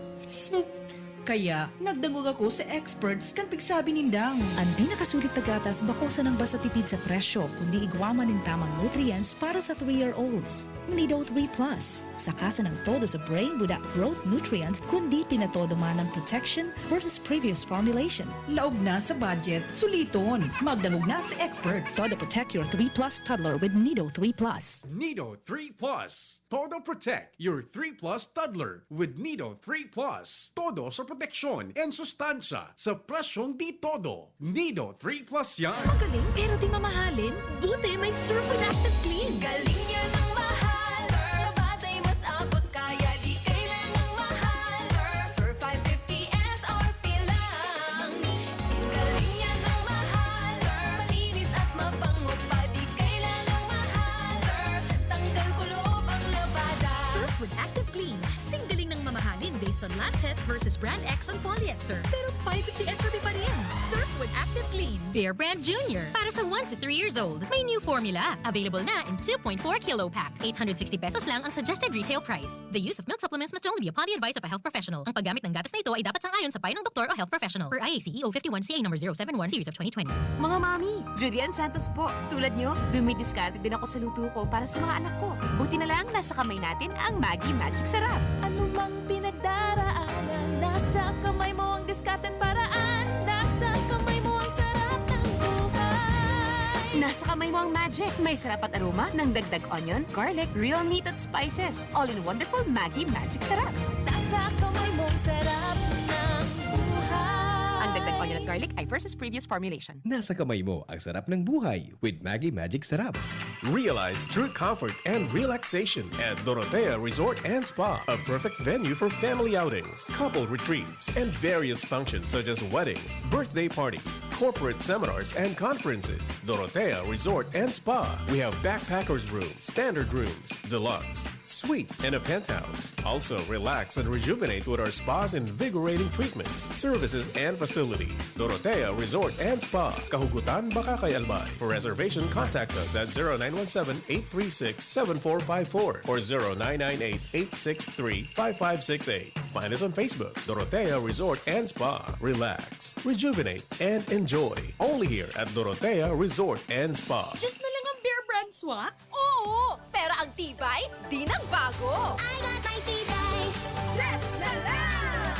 Speaker 24: Kaya, nagdangog ako sa experts kan pigsabi nindang.
Speaker 26: Ang pinakasulit na gatas bakusan ng basta tipid sa presyo, kundi igwaman ng tamang nutrients para sa 3-year-olds. Nido 3 Plus. Sakasan ng todo sa brain budak growth nutrients, kundi pinatodo man ng protection versus previous formulation.
Speaker 24: Laog na sa budget, suliton. Magdangog na sa experts.
Speaker 26: Todo protect your 3 Plus toddler with Nido 3 Plus.
Speaker 1: Nido 3 Plus. Todo protect your 3 Plus toddler with Nido 3 Plus. Todo sa proteksyon and sustansya sa presyong di todo. Nido 3 Plus yan.
Speaker 5: Magaling pero di mamahalin? Buti may Surf with Active Clean. Galing yan ang mahal. Surf batay mas abot kaya di kailangang mahal. Surf 550 SRP lang. Galing yan ang mahal. Surf malinis at mabango pa di kailangang mahal. Surf tanggal kulob ang labada. Surf with Active Clean. Singgaling ng mamahalin based on lab test versus brand X on polyester. Pero 550 SRP pa rin. Surf with Active Clean. Bear Brand Junior. Para sa 1 to 3 years old. May new formula. Available na in 2.4 kilo pack. 860 pesos lang ang suggested retail price. The use of milk supplements must only be upon the advice of a health professional. Ang paggamit ng gatas na ito ay dapat sang-ayon sa payo ng doktor o health professional. Per IACEO 51CA number 071 series of 2020.
Speaker 11: Mga mami, Julian Santos po. Tulad nyo, dumidiskarte din ako sa luto ko para sa mga anak ko. Buti na lang nasa kamay natin ang Maggi Magic Sarap.
Speaker 5: Ano mang pinagdaraanan, nasa kamay mo ang diskarte at paraan. Nasa kamay mo ang sarap ng buhay.
Speaker 11: Nasa kamay mo ang magic. May sarap at aroma ng dagdag onion, garlic, real meat at spices. All in wonderful Maggi Magic Sarap.
Speaker 5: Nasa kamay mo ang sarap ng buhay.
Speaker 11: Ang dagdag onion at garlic ay versus previous formulation.
Speaker 14: Nasa kamay mo ang sarap ng buhay with Maggi Magic Sarap.
Speaker 1: Realize true comfort and relaxation at Dorotea Resort and Spa, a perfect venue for family outings, couple retreats, and various functions such as weddings, birthday parties, corporate seminars, and conferences. Dorotea Resort and Spa. We have backpackers rooms, standard rooms, deluxe, suite, and a penthouse. Also, relax and rejuvenate with our spa's invigorating treatments, services, and facilities. Dorotea Resort and Spa, Kahugutan, Bakakay, Albay. For reservation, contact us at 0917-836-7454 or 0998-863-5568. Find us on Facebook, Dorotea Resort and Spa. Relax, rejuvenate, and enjoy. Only here at Dorotea Resort and Spa.
Speaker 6: Just na lang ang Bear Brand swak? Oo, pero ang tibay, di nagbago. I got my tibay. Just na lang.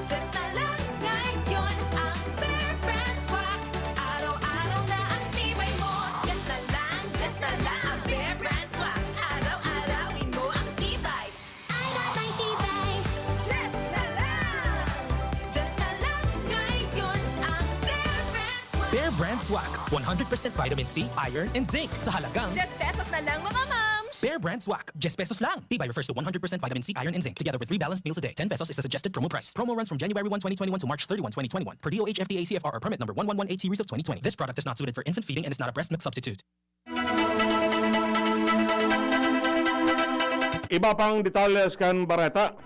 Speaker 6: Just na lang ngayon ang Bear Brand swak. Araw-araw na ang tibay mo. Just na lang ang Bear Brand swak. Araw-arawin mo ang tibay. I got my tibay. Just na lang. Just na lang ngayon ang Bear Brand swak.
Speaker 3: Bear Brand Swak. 100% vitamin C, iron, and zinc sa halagang
Speaker 6: Just pesos na lang mga moms.
Speaker 3: Bear Brand Swak. Just pesos lang. Tibay refers to 100% vitamin C, iron, and zinc together with 3 balanced meals a day. 10 pesos is the suggested promo price. Promo runs from January 1, 2021 to March 31, 2021 per DOH FDA CFR or permit number 1118 series of 2020. This product is not suited for infant feeding and is not a breast milk substitute.
Speaker 17: Iba pang detalles kan Bareta.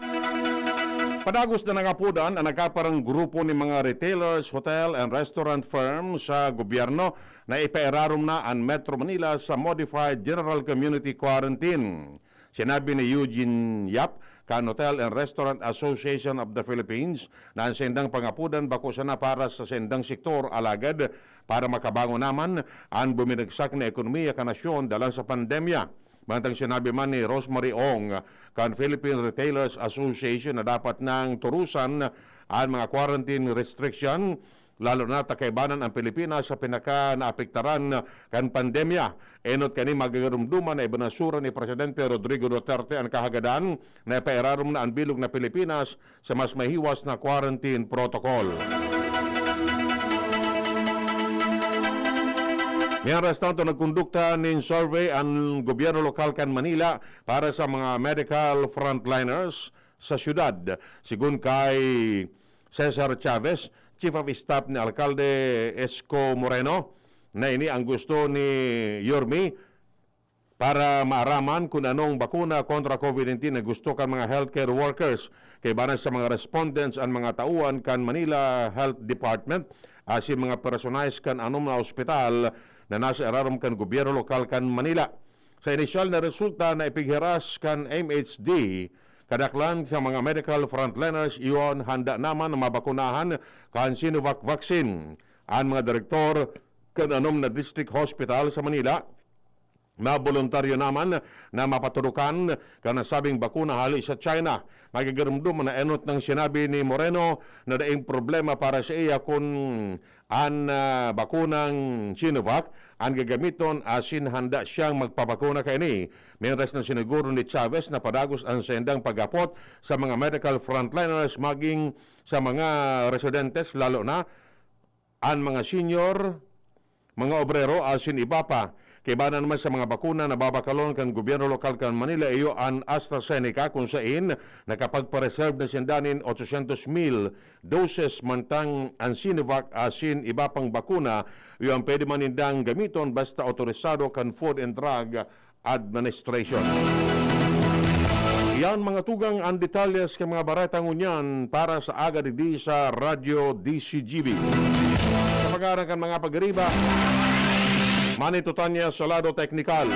Speaker 17: Padagos na nangapudan ang nagkaparang grupo ni mga retailers, hotel and restaurant firms sa gobyerno na ipairarom na ang Metro Manila sa Modified General Community Quarantine. Sinabi ni Eugene Yap, kan Hotel and Restaurant Association of the Philippines, na ang sendang pangapudan bako sana para sa sendang sektor alagad para makabangon naman ang buminagsak na ekonomiya ka nasyon dala sa pandemya. Mantang sinabi man ni Rosemary Ong, kan Philippine Retailers Association na dapat nang turusan ang mga quarantine restriction, lalo na takaibanan ang Pilipinas sa pinaka naapektaran kan pandemya. Enot kani magagarumduman na ibanasura ni Presidente Rodrigo Duterte ang kahagadan na ipairarom na ang bilog na Pilipinas sa mas mahiwas na quarantine protocol. Miyaras tanto nagkondukta ng survey ang gobyerno lokal kan Manila para sa mga medical frontliners sa syudad. Sigun kay Cesar Chavez, Chief of Staff ni Alcalde Esco Moreno, na ini ang gusto ni Yormi para maaraman kung anong bakuna kontra COVID-19 na gusto kan mga healthcare workers. Kay banan sa mga respondents ang mga tauan kan Manila Health Department asin mga personalized kan anom na ospital na nasa ararom kan gobyerno lokal kan Manila. Sa inisyal na resulta na ipighiras kan MHD, kadaklan sa mga medical frontliners iyon handa naman na mabakunahan kan Sinovac vaccine. Ang mga direktor kan anom na district hospital sa Manila na voluntaryo naman na mapaturukan kan nasabing bakuna hali sa China. Magigarumdum na enot ng sinabi ni Moreno na daing problema para sa iya kung ang bakunang Sinovac ang gagamiton asin handa siyang magpapakuna kaini. Mientras na siniguro ni Chavez na padagos ang sendang pagapot sa mga medical frontliners maging sa mga residentes lalo na ang mga senior, mga obrero asin iba pa. Kibana naman sa mga bakuna na babakalon kan gobyerno lokal kan Manila iyo ang AstraZeneca kung sain nakapagpa-reserve na sindanin 800,000 doses mantang ang Sinovac asin iba pang bakuna iyo ang pwede manindang gamiton basta otorisado kan Food and Drug Administration. Yan mga tugang ang detalles kay mga baratang unyan para sa aga di sa Radio DCGB. Kapag-arang kan mga pagriba, Manito Tanya Salado Technical.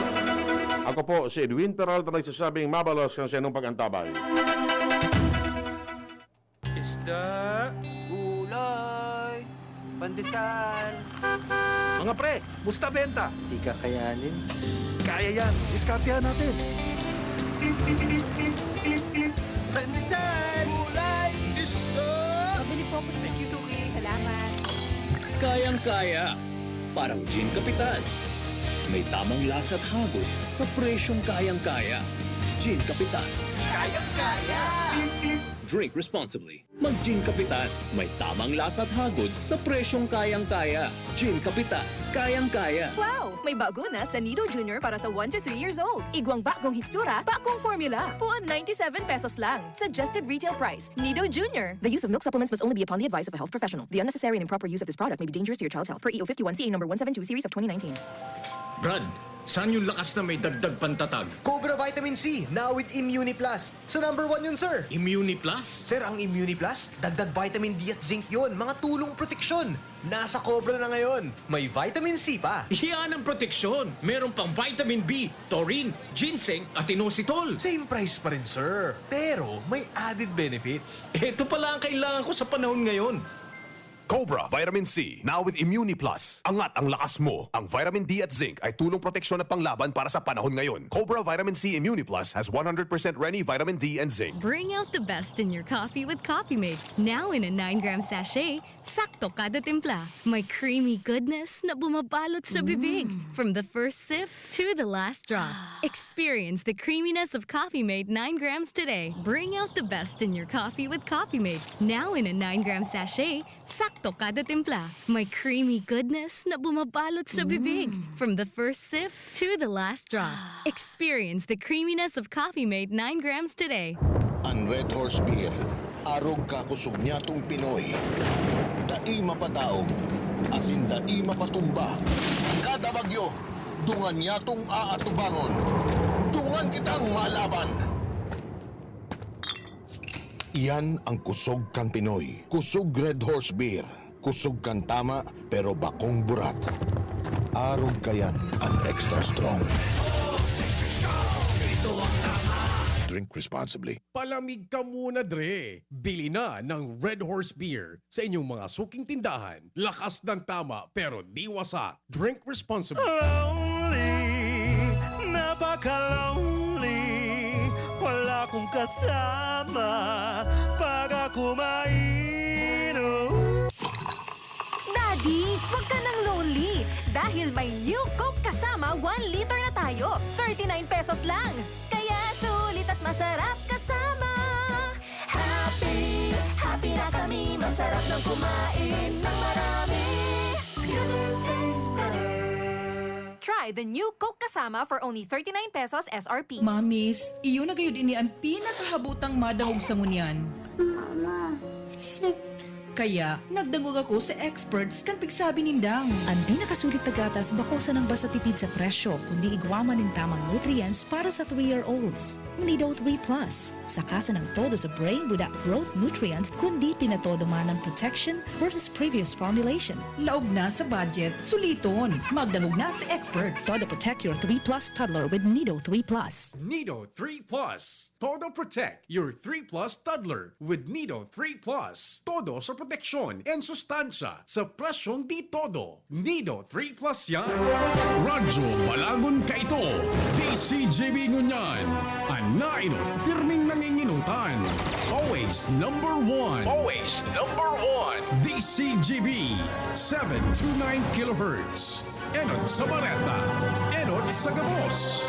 Speaker 17: Ako po si Edwin Peralta nagsasabing mabalos kang sinong pagantabay.
Speaker 23: Isda, gulay, pandesal. Mga pre, musta benta? Di kakayanin. Kaya yan, iskartihan natin. Pandesal, gulay, isda.
Speaker 11: Pabili po ako.
Speaker 23: Thank you, Suki.
Speaker 11: Salamat.
Speaker 2: Kayang-kaya. Parang Gin Kapitan. May tamang lasa at hagod sa presyong kayang-kaya. Gin Kapitan.
Speaker 23: Kayang-kaya!
Speaker 2: Drink responsibly. Mag-Gin Kapitan. May tamang lasa at hagod sa presyong kayang-kaya. Gin Kapitan. Kayang-kaya.
Speaker 6: Wow! May bago na sa Nido Junior para sa 1 to 3 years old. Igwang bakong hitsura, bakong formula. Puan 97 pesos lang. Suggested retail price. Nido Junior. The use of milk supplements must only be upon the advice of a health professional. The unnecessary and improper use of this product may be dangerous to your child's health. Per EO 51 CA number 172 series of 2019.
Speaker 2: Brad,
Speaker 1: Saan yung lakas na may dagdag pantatag?
Speaker 18: Cobra Vitamin C, now with Immuni Plus. So number 1 yun, sir.
Speaker 1: Immuni Plus?
Speaker 18: Sir, ang Immuni Plus, dagdag vitamin D at zinc yun. Mga tulong proteksyon. Nasa Cobra na ngayon. May vitamin C pa.
Speaker 1: Yan ang proteksyon. Meron pang vitamin B, taurine, ginseng at inositol.
Speaker 18: Same price pa rin, sir. Pero may added benefits.
Speaker 1: Ito pala ang kailangan ko sa panahon ngayon.
Speaker 19: Cobra Vitamin C, now with Immuni Plus. Angat ang lakas mo. Ang vitamin D at zinc ay tulong proteksyon at panglaban para sa panahon ngayon. Cobra Vitamin C Immuni Plus has 100% Rennie vitamin D and zinc.
Speaker 5: Bring out the best in your coffee with Coffee Mate. Now in a 9-gram sachet, sakto kada timpla. May creamy goodness na bumabalot sa bibig. From the first sip to the last drop. Experience the creaminess of Coffee Mate 9 grams today. Bring out the best in your coffee with Coffee Mate. Now in a 9-gram sachet, sakto kada timpla. May creamy goodness na bumabalot sa bibig. From the first sip to the last drop. Experience the creaminess of Coffee Mate 9 grams today.
Speaker 21: Ang Red Horse Beer, arog kakusog niya tong Pinoy. Dai mapadaog, asin dai mapatumba. Kada bagyo, dungan niya tong aatubangon. Dungan kitang malaban. Iyan ang kusog kan Pinoy. Kusog Red Horse Beer. Kusog kan tama pero bakong burat. Arog kayan at extra strong. Drink responsibly.
Speaker 1: Palamig ka muna, Dre. Bili na ng Red Horse Beer sa inyong mga suking tindahan. Lakas ng tama pero di wasak. Drink responsibly.
Speaker 7: Lonely, napaka-lonely. Wala akong kasama pag ako mainom.
Speaker 6: Daddy, wag ka nang lonely. Dahil may new Coke kasama 1 liter na tayo. 39 pesos lang. Kaya sulit at masarap kasama. Happy, happy na kami. Masarap ng kumain ng marami. Together tastes better. Try the new Coke kasama for only 39 pesos SRP.
Speaker 24: Mamis, iyo na gayud ini ang pinakahabutang madangog sa ngunyan.
Speaker 4: Mama, sick.
Speaker 24: Kaya, nagdangog ako sa experts kan pigsabi nindang.
Speaker 26: Ang di nakasulit na gatas bakosan ng basta tipid sa presyo, kundi igwaman ng tamang nutrients para sa 3-year-olds. Nido 3 Plus, sakasan ng todo sa brain budak growth nutrients, kundi pinatodo man ng protection versus previous formulation.
Speaker 24: Laog na sa budget, suliton. Magdangog na sa experts.
Speaker 26: Todo protect your 3 Plus toddler with Nido 3 Plus.
Speaker 1: Nido 3 Plus. Todo protect your 3 Plus toddler with Nido 3 Plus. Todo sa proteksyon and sustansya sa presyong di todo. Nido 3 Plus yan. Radyo Balagon ka ito. DCJB Ngunyan. Anainot, pirming nanginginutan. Always number 1. Always number 1. DCJB 729 kHz. Enot sa Bareta. Enot sa Gabos.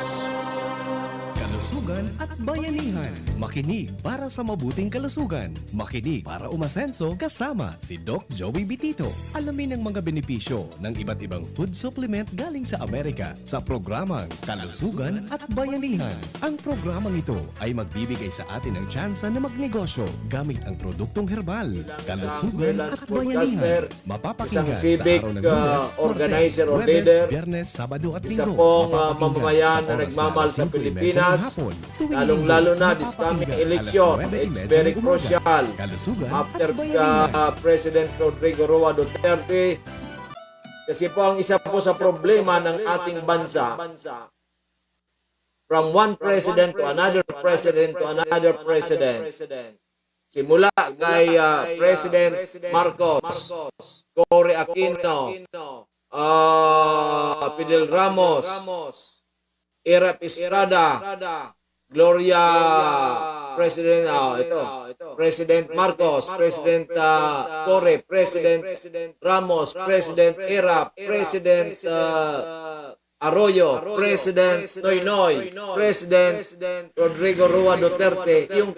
Speaker 14: Kalusugan at bayanihan. Makinig para sa mabuting kalusugan. Makinig para umasenso kasama si Doc Joey Bitito. Alamin ang mga benepisyo ng iba't ibang food supplement galing sa Amerika sa programang Kalusugan at Bayanihan. Ang programang ito ay magbibigay sa atin ng tsansa na magnegosyo gamit ang produktong herbal. Kalusugan at Bayanihan. Mapapakinggan
Speaker 9: isang civic
Speaker 14: sa araw ng Lunes,
Speaker 9: organizer or
Speaker 14: Martes,
Speaker 9: leader,
Speaker 14: Biyernes, Sabado at
Speaker 9: isa
Speaker 14: Linggo.
Speaker 9: pong
Speaker 14: Mapapakinggan
Speaker 9: mamamayan
Speaker 14: sa
Speaker 9: na
Speaker 14: oras
Speaker 9: nagmamahal sa
Speaker 14: 5:30 ng
Speaker 9: Pilipinas,
Speaker 14: hapon. Tuwing
Speaker 9: lalong-lalo
Speaker 14: Linggo,
Speaker 9: na this coming
Speaker 14: mapapakinggan
Speaker 9: election.
Speaker 14: alas 9:30
Speaker 9: It's
Speaker 14: ng
Speaker 9: very
Speaker 14: umaga.
Speaker 9: crucial.
Speaker 14: Kalusugan
Speaker 9: After
Speaker 14: at Bayanihan.
Speaker 9: President Rodrigo Roa Duterte, kasi po ang isa po sa problema ng ating bansa, from one president to another president to another president, simula kay President Marcos, Cory Aquino, Fidel Ramos, Erap Estrada, Gloria, President President Marcos, President Cory, President Ramos, President Erap, President Arroyo, President Noynoy, President Rodrigo Roa Duterte, yung